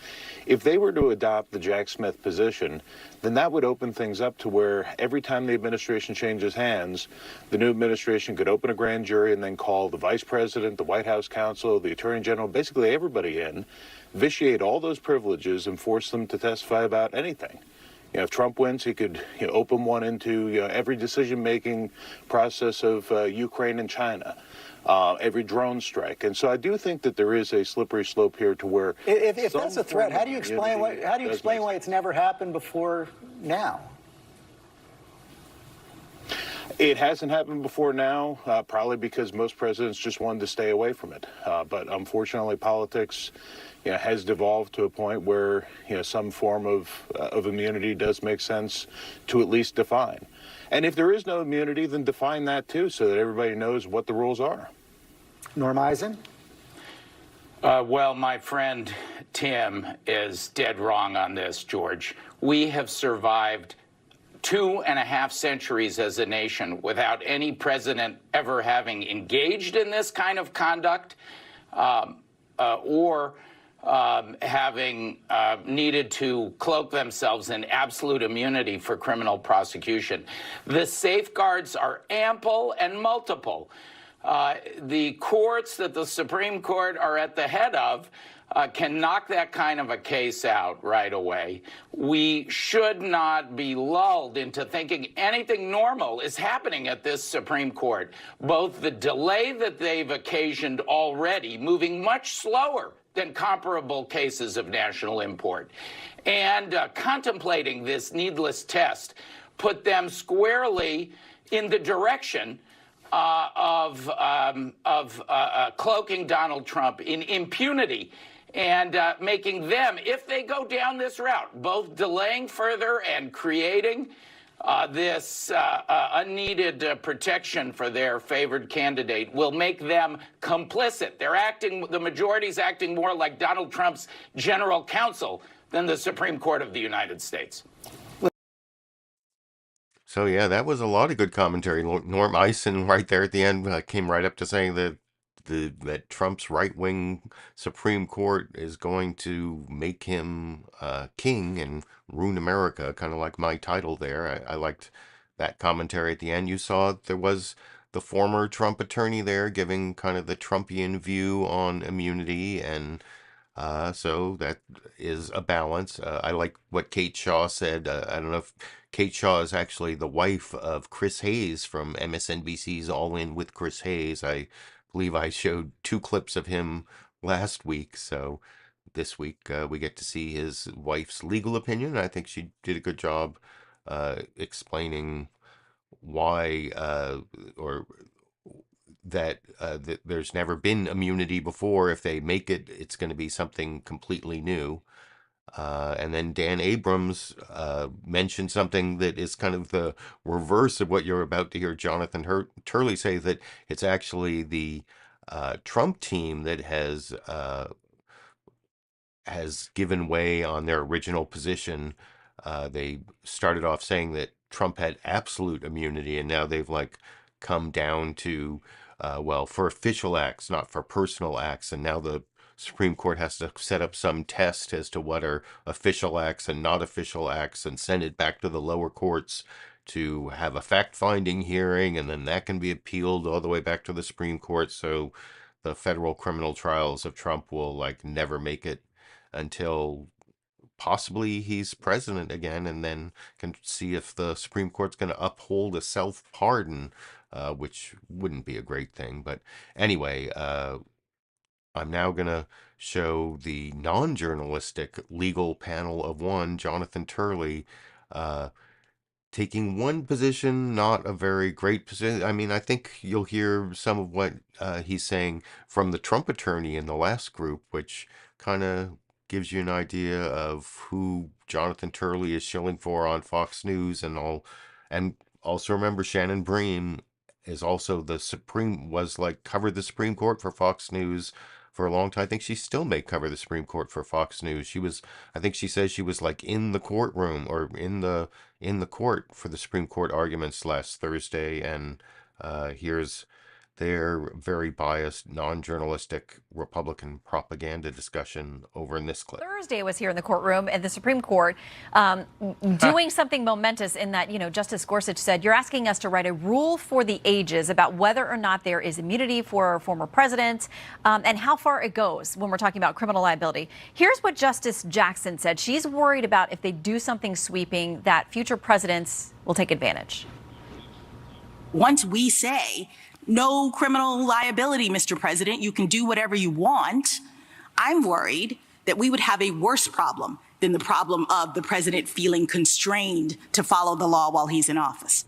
If they were to adopt the Jack Smith position, then that would open things up to where every time the administration changes hands, the new administration could open a grand jury and then call the vice president, the White House counsel, the attorney general, basically everybody in, vitiate all those privileges and force them to testify about anything. If Trump wins, he could open one into every decision-making process of Ukraine and China, every drone strike. And so I do think that there is a slippery slope here to where... If that's a threat, how do you explain why it's never happened before now? It hasn't happened before now, probably because most presidents just wanted to stay away from it. But unfortunately, politics has devolved to a point where some form of immunity does make sense to at least define. And if there is no immunity, then define that too, so that everybody knows what the rules are. Norm Eisen? Well, my friend Tim is dead wrong on this, George. We have survived 2.5 centuries as a nation without any president ever having engaged in this kind of conduct or having needed to cloak themselves in absolute immunity for criminal prosecution. The safeguards are ample and multiple. The courts that the Supreme Court are at the head of can knock that kind of a case out right away. We should not be lulled into thinking anything normal is happening at this Supreme Court. Both the delay that they've occasioned already, moving much slower than comparable cases of national import, and contemplating this needless test, put them squarely in the direction of cloaking Donald Trump in impunity and making them, if they go down this route, both delaying further and creating this unneeded protection for their favored candidate will make them complicit. The majority's acting more like Donald Trump's general counsel than the Supreme Court of the United States. So yeah, that was a lot of good commentary. Norm Eisen right there at the end came right up to saying that that Trump's right-wing Supreme Court is going to make him king and ruin America, kind of like my title there. I liked that commentary at the end. You saw there was the former Trump attorney there giving kind of the Trumpian view on immunity, and so that is a balance. I like what Kate Shaw said. I don't know if Kate Shaw is actually the wife of Chris Hayes from MSNBC's All In with Chris Hayes. I believe I showed 2 clips of him last week, so this week we get to see his wife's legal opinion. I think she did a good job explaining why or that there's never been immunity before. If they make it, it's going to be something completely new. And then Dan Abrams mentioned something that is kind of the reverse of what you're about to hear Jonathan Turley say, that it's actually the Trump team that has given way on their original position. They started off saying that Trump had absolute immunity, and now they've come down to, well, for official acts, not for personal acts. And now the Supreme Court has to set up some test as to what are official acts and not official acts, and send it back to the lower courts to have a fact-finding hearing, and then that can be appealed all the way back to the Supreme Court. So the federal criminal trials of Trump will never make it until possibly he's president again, and then can see if the Supreme Court's going to uphold a self-pardon, which wouldn't be a great thing. But anyway, I'm now going to show the non-journalistic legal panel of one, Jonathan Turley, taking one position, not a very great position. I mean, I think you'll hear some of what he's saying from the Trump attorney in the last group, which kind of gives you an idea of who Jonathan Turley is shilling for on Fox News and all. And also remember, Shannon Bream is also covered the Supreme Court for Fox News for a long time. I think she still may cover the Supreme Court for Fox News. I think she says she was in the courtroom or in the court for the Supreme Court arguments last Thursday. And here's their very biased, non-journalistic Republican propaganda discussion over in this clip. Thursday was here in the courtroom at the Supreme Court doing something momentous in that, Justice Gorsuch said, you're asking us to write a rule for the ages about whether or not there is immunity for former presidents and how far it goes when we're talking about criminal liability. Here's what Justice Jackson said. She's worried about if they do something sweeping that future presidents will take advantage. Once we say no criminal liability, Mr. President, you can do whatever you want, I'm worried that we would have a worse problem than the problem of the president feeling constrained to follow the law while he's in office.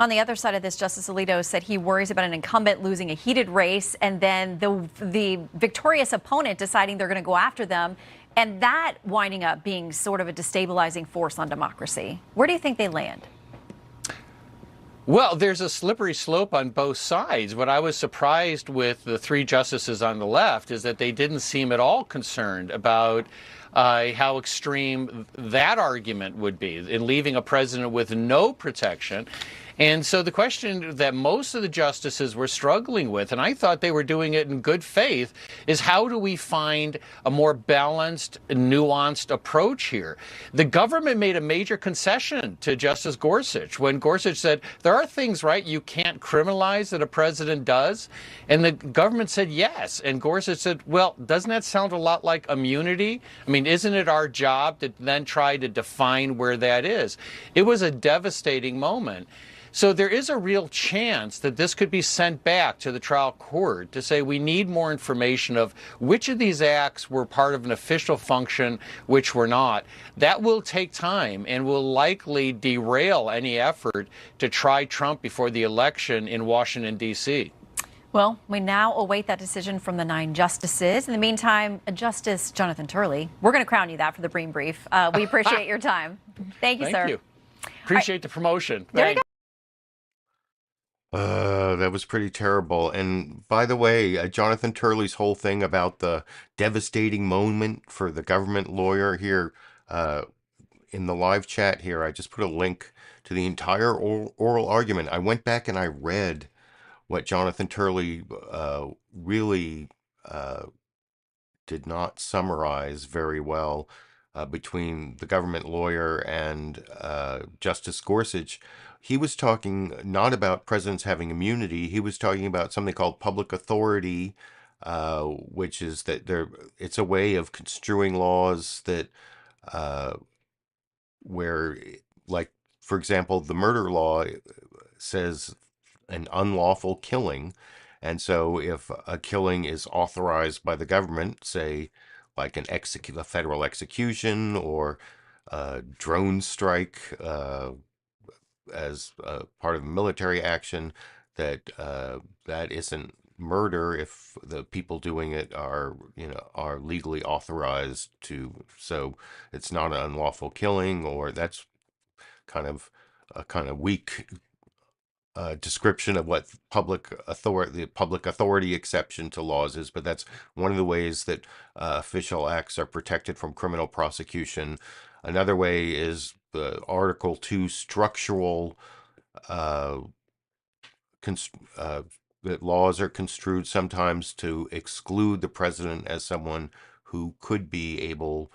On the other side of this, Justice Alito said he worries about an incumbent losing a heated race and then the victorious opponent deciding they're going to go after them, and that winding up being sort of a destabilizing force on democracy. Where do you think they land? Well, there's a slippery slope on both sides. What I was surprised with the 3 justices on the left is that they didn't seem at all concerned about how extreme that argument would be in leaving a president with no protection. And so the question that most of the justices were struggling with, and I thought they were doing it in good faith, is how do we find a more balanced, nuanced approach here? The government made a major concession to Justice Gorsuch when Gorsuch said, there are things, right, you can't criminalize that a president does. And the government said yes. And Gorsuch said, well, doesn't that sound a lot like immunity? I mean, isn't it our job to then try to define where that is? It was a devastating moment. So there is a real chance that this could be sent back to the trial court to say we need more information of which of these acts were part of an official function, which were not. That will take time and will likely derail any effort to try Trump before the election in Washington, D.C. Well, we now await that decision from the 9 justices. In the meantime, Justice Jonathan Turley, we're going to crown you that for the Bream Brief. We appreciate your time. Thank you, sir. Thank you. Appreciate the promotion. There you go. That was pretty terrible. And by the way, Jonathan Turley's whole thing about the devastating moment for the government lawyer here, in the live chat here, I just put a link to the entire oral argument. I went back and I read what Jonathan Turley really did not summarize very well between the government lawyer and Justice Gorsuch. He was talking not about presidents having immunity. He was talking about something called public authority, which is that it's a way of construing laws that where, like, for example, the murder law says an unlawful killing. And so if a killing is authorized by the government, say like a federal execution or a drone strike as part of a military action, that isn't murder if the people doing it are legally authorized to. So it's not an unlawful killing, or that's kind of a weak description of what the public authority exception to laws is, but that's one of the ways that official acts are protected from criminal prosecution. Another way is the Article 2 structural that laws are construed sometimes to exclude the president as someone who could be able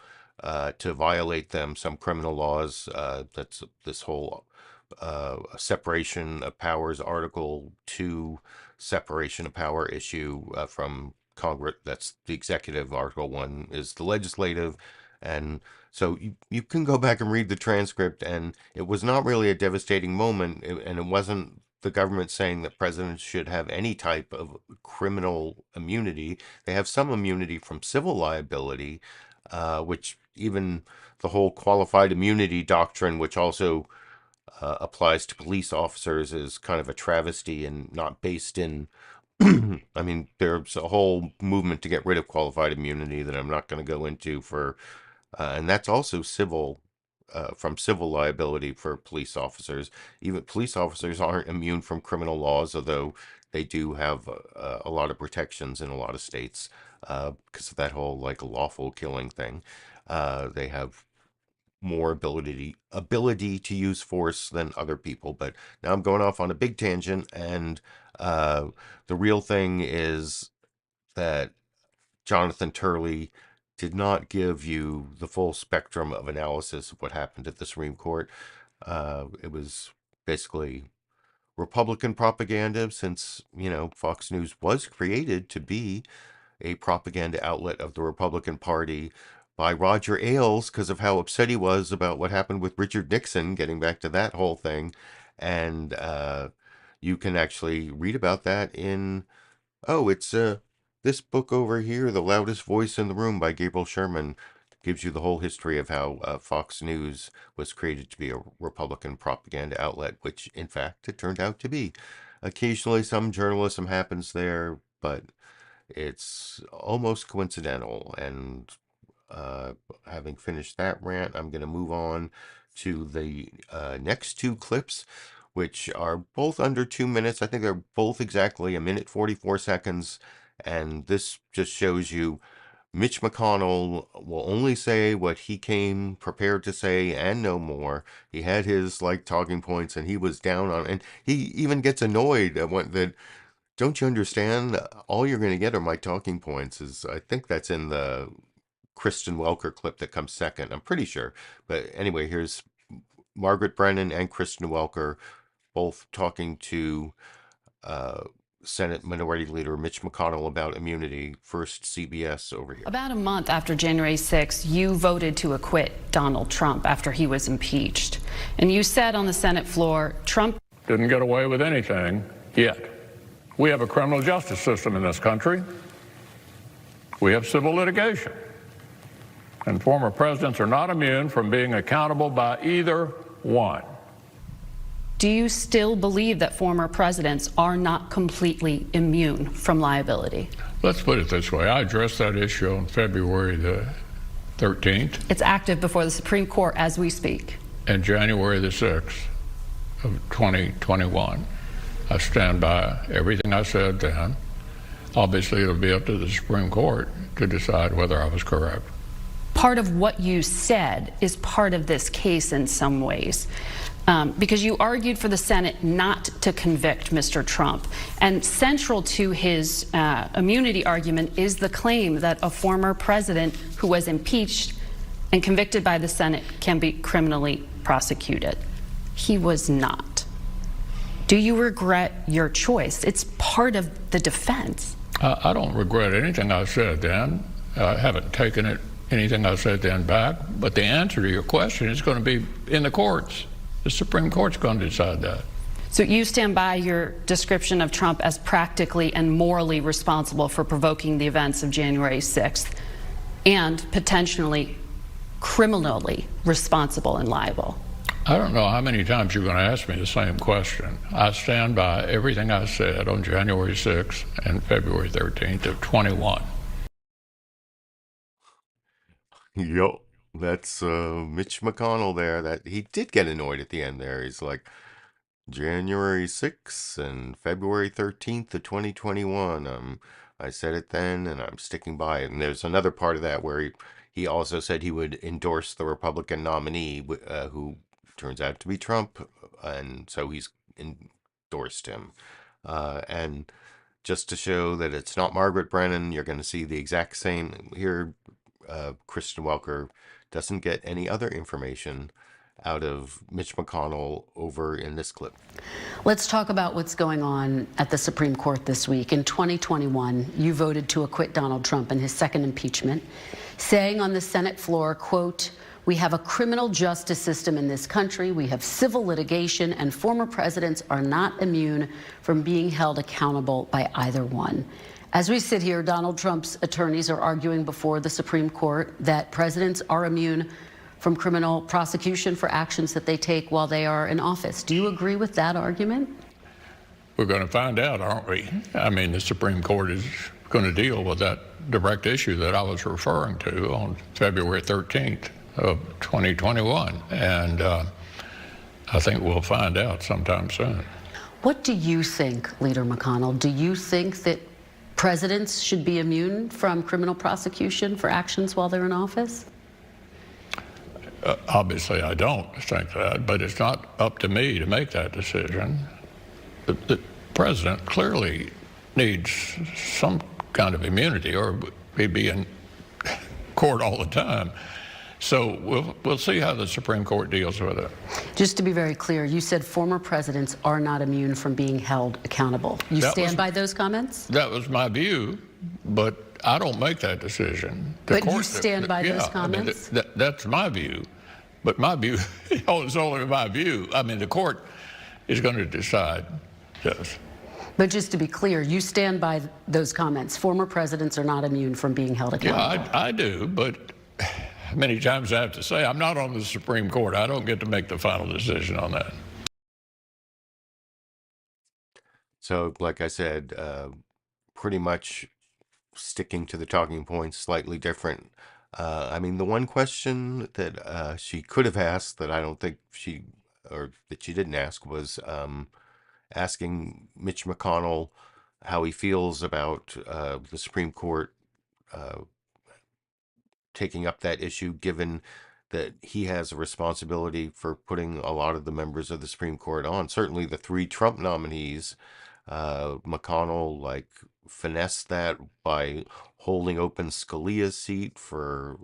to violate them, some criminal laws. That's this whole separation of powers, Article 2 separation of power issue from Congress. That's the executive. Article 1 is the legislative. And so you can go back and read the transcript, and it was not really a devastating moment, and it wasn't the government saying that presidents should have any type of criminal immunity. They have some immunity from civil liability, which even the whole qualified immunity doctrine, which also applies to police officers, is kind of a travesty and not based in I mean, there's a whole movement to get rid of qualified immunity that I'm not going to go into and that's also civil, from civil liability for police officers. Even police officers aren't immune from criminal laws, although they do have a lot of protections in a lot of states because of that whole like lawful killing thing. They have more ability to use force than other people. But now I'm going off on a big tangent, and the real thing is that Jonathan Turley did not give you the full spectrum of analysis of what happened at the Supreme Court. It was basically Republican propaganda, since, Fox News was created to be a propaganda outlet of the Republican Party by Roger Ailes because of how upset he was about what happened with Richard Nixon, getting back to that whole thing. And you can actually read about that in, it's this book over here, The Loudest Voice in the Room by Gabriel Sherman. Gives you the whole history of how Fox News was created to be a Republican propaganda outlet, which in fact it turned out to be. Occasionally some journalism happens there, but it's almost coincidental. And having finished that rant, I'm going to move on to the next two clips, which are both under 2 minutes. I think they're both exactly 1:44. And this just shows you Mitch McConnell will only say what he came prepared to say and no more. He had his talking points, and he was down on, and he even gets annoyed at that. Don't you understand? All you're going to get are my talking points. I think that's in the Kristen Welker clip that comes second. I'm pretty sure. But anyway, here's Margaret Brennan and Kristen Welker both talking to Senate Minority Leader Mitch McConnell about immunity. First, CBS over here. About a month after January 6th, you voted to acquit Donald Trump after he was impeached. And you said on the Senate floor, Trump didn't get away with anything yet. We have a criminal justice system in this country. We have civil litigation. And former presidents are not immune from being accountable by either one. Do you still believe that former presidents are not completely immune from liability? Let's put it this way. I addressed that issue on February the 13th. It's active before the Supreme Court as we speak. and January the 6th of 2021. I stand by everything I said then. Obviously, it'll be up to the Supreme Court to decide whether I was correct. Part of what you said is part of this case in some ways, because you argued for the Senate not to convict Mr. Trump. And central to his immunity argument is the claim that a former president who was impeached and convicted by the Senate can be criminally prosecuted. He was not. Do you regret your choice? It's part of the defense. I don't regret anything I said then. I haven't taken anything I said then back. But the answer to your question is going to be in the courts. The Supreme Court's going to decide that. So you stand by your description of Trump as practically and morally responsible for provoking the events of January 6th and potentially criminally responsible and liable? I don't know how many times you're going to ask me the same question. I stand by everything I said on January 6th and February 13th of 21. Yo, that's Mitch McConnell there. That he did get annoyed at the end there. He's like, January 6th and February 13th of 2021. I said it then, and I'm sticking by it. And there's another part of that where he also said he would endorse the Republican nominee, who turns out to be Trump, and so he's endorsed him. And just to show that it's not Margaret Brennan, you're going to see the exact same here. Kristen Welker doesn't get any other information out of Mitch McConnell over in this clip. Let's talk about what's going on at the Supreme Court this week. In 2021, you voted to acquit Donald Trump in his second impeachment, saying on the Senate floor, quote, "We have a criminal justice system in this country. We have civil litigation, and former presidents are not immune from being held accountable by either one." As we sit here, Donald Trump's attorneys are arguing before the Supreme Court that presidents are immune from criminal prosecution for actions that they take while they are in office. Do you agree with that argument? We're going to find out, aren't we? I mean, the Supreme Court is going to deal with that direct issue that I was referring to on February 13th of 2021. And I think we'll find out sometime soon. What do you think, Leader McConnell? Do you think that presidents should be immune from criminal prosecution for actions while they're in office? Obviously, I don't think that, but it's not up to me to make that decision. The president clearly needs some kind of immunity, or he'd be in court all the time. So we'll see how the Supreme Court deals with it. Just to be very clear, you said former presidents are not immune from being held accountable. You stand by those comments? That was my view, but I don't make that decision. But you stand by those comments? I mean, that's my view. But my view is only my view. I mean, the court is going to decide this. But just to be clear, you stand by those comments. Former presidents are not immune from being held accountable. Yeah, I do, but many times I have to say I'm not on the Supreme Court. I don't get to make the final decision on that. So, like I said, pretty much sticking to the talking points, slightly different. I mean, the one question that she could have asked that I don't think she didn't ask was asking Mitch McConnell how he feels about the Supreme Court taking up that issue, given that he has a responsibility for putting a lot of the members of the Supreme Court on. Certainly the three Trump nominees, McConnell finessed that by holding open Scalia's seat for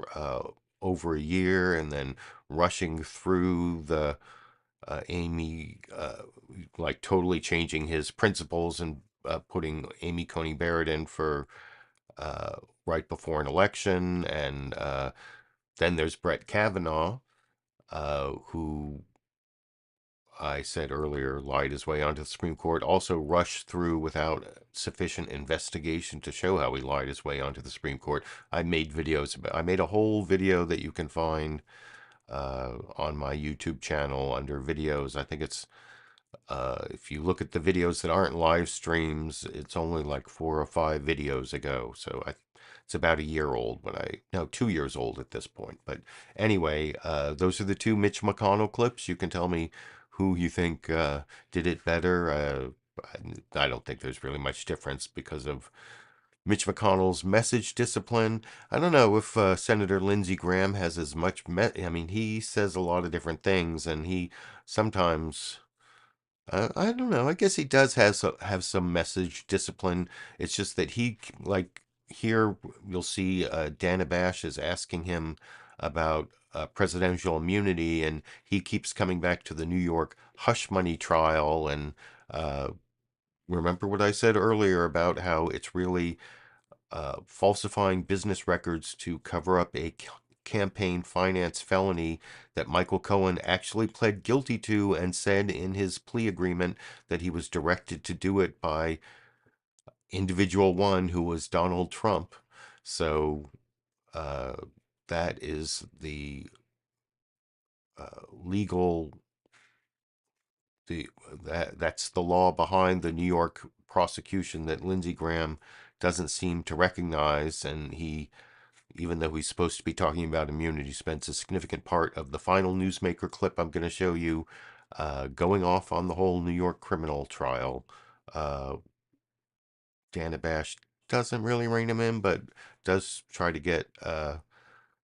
over a year and then rushing through the Amy, totally changing his principles and putting Amy Coney Barrett in for right before an election. And then there's Brett Kavanaugh, who I said earlier lied his way onto the Supreme Court, also rushed through without sufficient investigation to show how he lied his way onto the Supreme Court. I made a whole video that you can find on my YouTube channel under videos. I think it's if you look at the videos that aren't live streams, it's only like 4 or 5 videos ago. So It's about a year old no, 2 years old at this point. But anyway, those are the two Mitch McConnell clips. You can tell me who you think did it better. I don't think there's really much difference because of Mitch McConnell's message discipline. I don't know if Senator Lindsey Graham has as much. I mean, he says a lot of different things, and he sometimes. I don't know. I guess he does have some message discipline. It's just that like here you'll see Dana Bash is asking him about presidential immunity, and he keeps coming back to the New York hush money trial. And remember what I said earlier about how it's really falsifying business records to cover up a campaign finance felony that Michael Cohen actually pled guilty to, and said in his plea agreement that he was directed to do it by individual one who was Donald Trump. So that is the legal that's the law behind the New York prosecution that Lindsey Graham doesn't seem to recognize. And he, even though he's supposed to be talking about immunity, spends a significant part of the final newsmaker clip I'm going to show you going off on the whole New York criminal trial. Dana Bash doesn't really rein him in, but does try to get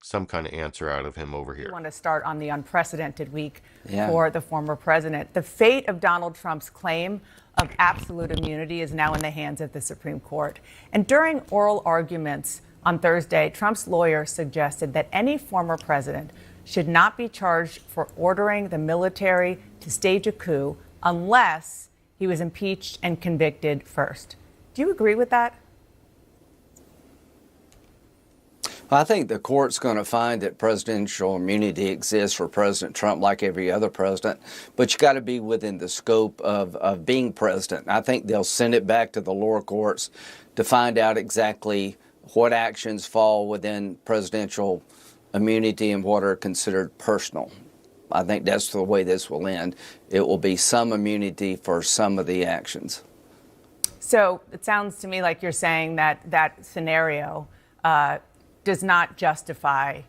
some kind of answer out of him over here. I want to start on the unprecedented week for the former president. The fate of Donald Trump's claim of absolute immunity is now in the hands of the Supreme Court. And during oral arguments on Thursday, Trump's lawyer suggested that any former president should not be charged for ordering the military to stage a coup unless he was impeached and convicted first. Do you agree with that? I think the court's going to find that presidential immunity exists for President Trump like every other president, but you got to be within the scope of being president. I think they'll send it back to the lower courts to find out exactly what actions fall within presidential immunity and what are considered personal. I think that's the way this will end. It will be some immunity for some of the actions. So it sounds to me like you're saying that that scenario does not justify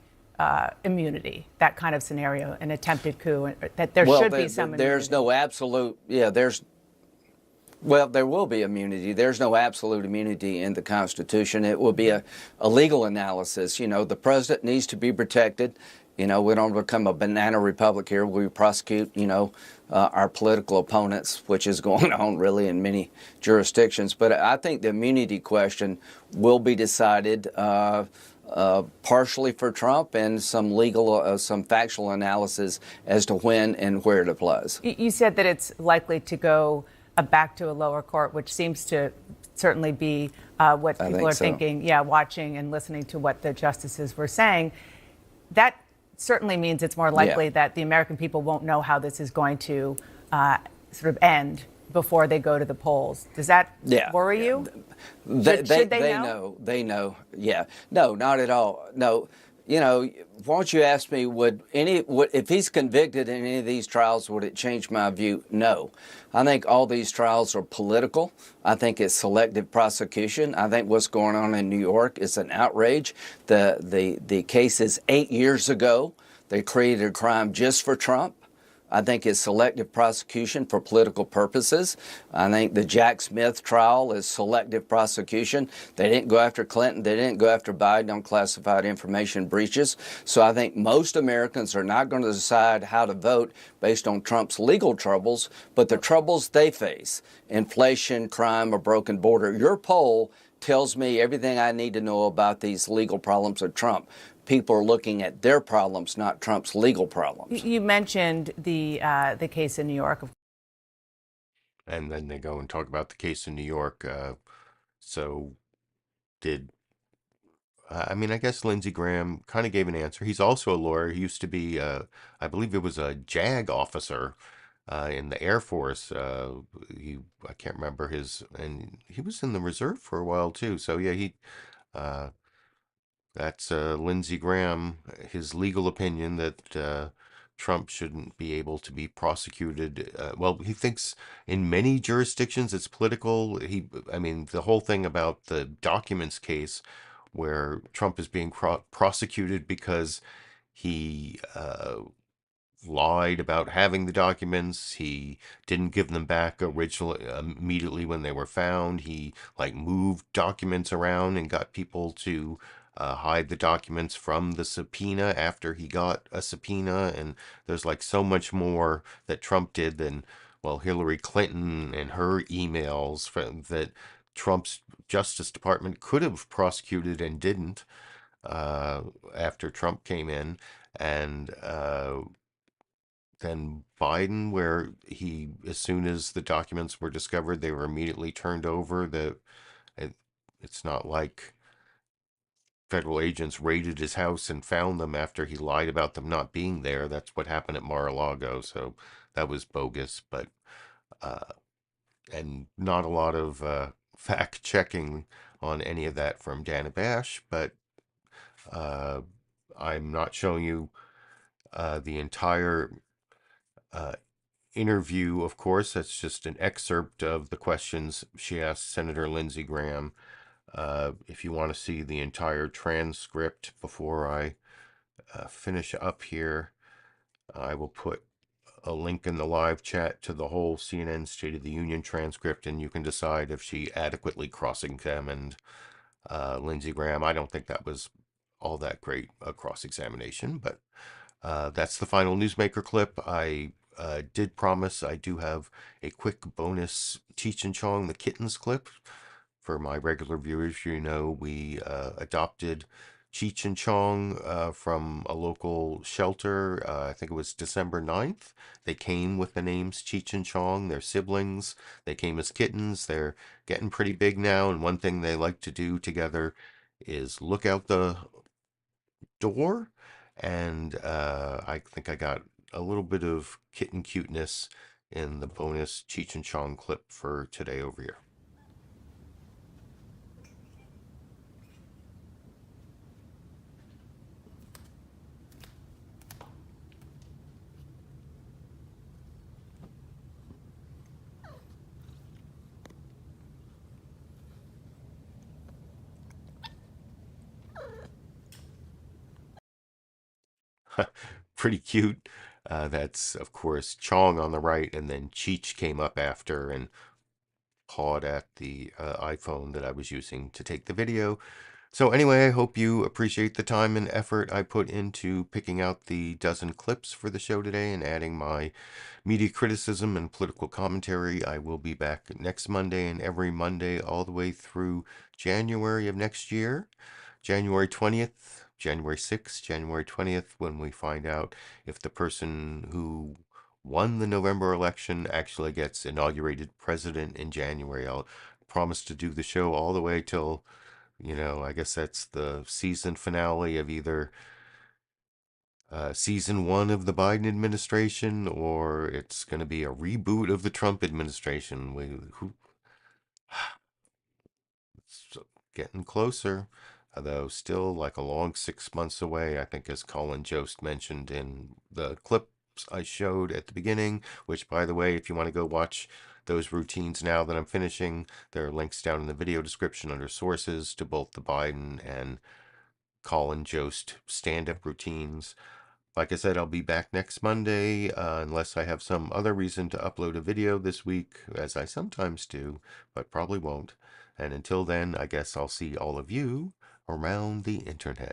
immunity, that kind of scenario, an attempted coup, that there should be some immunity. There's no absolute, there will be immunity. There's no absolute immunity in the Constitution. It will be a legal analysis. You know, the president needs to be protected. You know, we don't become a banana republic here. We prosecute, our political opponents, which is going on really in many jurisdictions. But I think the immunity question will be decided partially for Trump and some legal, some factual analysis as to when and where it applies. You said that it's likely to go back to a lower court, which seems to certainly be what people are thinking, watching and listening to what the justices were saying. That certainly means it's more likely that the American people won't know how this is going to sort of end before they go to the polls. Does that worry you? Should they know? They know. Yeah. No, not at all. No. You know, why don't you ask me, if he's convicted in any of these trials, would it change my view? No. I think all these trials are political. I think it's selective prosecution. I think what's going on in New York is an outrage. The case is 8 years ago. They created a crime just for Trump. I think it's selective prosecution for political purposes. I think the Jack Smith trial is selective prosecution. They didn't go after Clinton. They didn't go after Biden on classified information breaches. So I think most Americans are not going to decide how to vote based on Trump's legal troubles, but the troubles they face, inflation, crime, a broken border. Your poll tells me everything I need to know about these legal problems of Trump. People are looking at their problems, not Trump's legal problems. You mentioned the case in New York. And then they go and talk about the case in New York. I guess Lindsey Graham kind of gave an answer. He's also a lawyer. He used to be, I believe it was a JAG officer in the Air Force. I can't remember and he was in the reserve for a while too. So yeah, that's Lindsey Graham, his legal opinion that Trump shouldn't be able to be prosecuted. He thinks in many jurisdictions it's political. The whole thing about the documents case where Trump is being prosecuted because he lied about having the documents. He didn't give them back originally immediately when they were found. He like moved documents around and got people to hide the documents from the subpoena after he got a subpoena. And there's like so much more that Trump did than, well, Hillary Clinton and her emails that Trump's Justice Department could have prosecuted and didn't after Trump came in. And then Biden, where he, as soon as the documents were discovered, they were immediately turned over. It's not like federal agents raided his house and found them after he lied about them not being there. That's what happened at Mar-a-Lago, so that was bogus. But and not a lot of fact checking on any of that from Dana Bash. But I'm not showing you the entire interview, of course. That's just an excerpt of the questions she asked Senator Lindsey Graham. If you want to see the entire transcript before I finish up here, I will put a link in the live chat to the whole CNN State of the Union transcript, and you can decide if she adequately cross-examined Lindsey Graham. I don't think that was all that great a cross-examination, but that's the final newsmaker clip. I did promise I do have a quick bonus Cheech and Chong the Kittens clip. For my regular viewers, you know, we adopted Cheech and Chong from a local shelter. I think it was December 9th. They came with the names Cheech and Chong. They're siblings. They came as kittens. They're getting pretty big now, and one thing they like to do together is look out the door. And I think I got a little bit of kitten cuteness in the bonus Cheech and Chong clip for today over here. Pretty cute. That's, of course, Chong on the right, and then Cheech came up after and pawed at the iPhone that I was using to take the video. So anyway, I hope you appreciate the time and effort I put into picking out the dozen clips for the show today and adding my media criticism and political commentary. I will be back next Monday and every Monday all the way through January of next year. January 20th, January 6th, January 20th, when we find out if the person who won the November election actually gets inaugurated president in January. I'll promise to do the show all the way till, you know, I guess that's the season finale of either season 1 of the Biden administration, or it's going to be a reboot of the Trump administration. It's getting closer, although still like a long 6 months away, I think, as Colin Jost mentioned in the clips I showed at the beginning, which, by the way, if you want to go watch those routines now that I'm finishing, there are links down in the video description under sources to both the Biden and Colin Jost stand-up routines. Like I said, I'll be back next Monday, unless I have some other reason to upload a video this week, as I sometimes do, but probably won't. And until then, I guess I'll see all of you around the internet.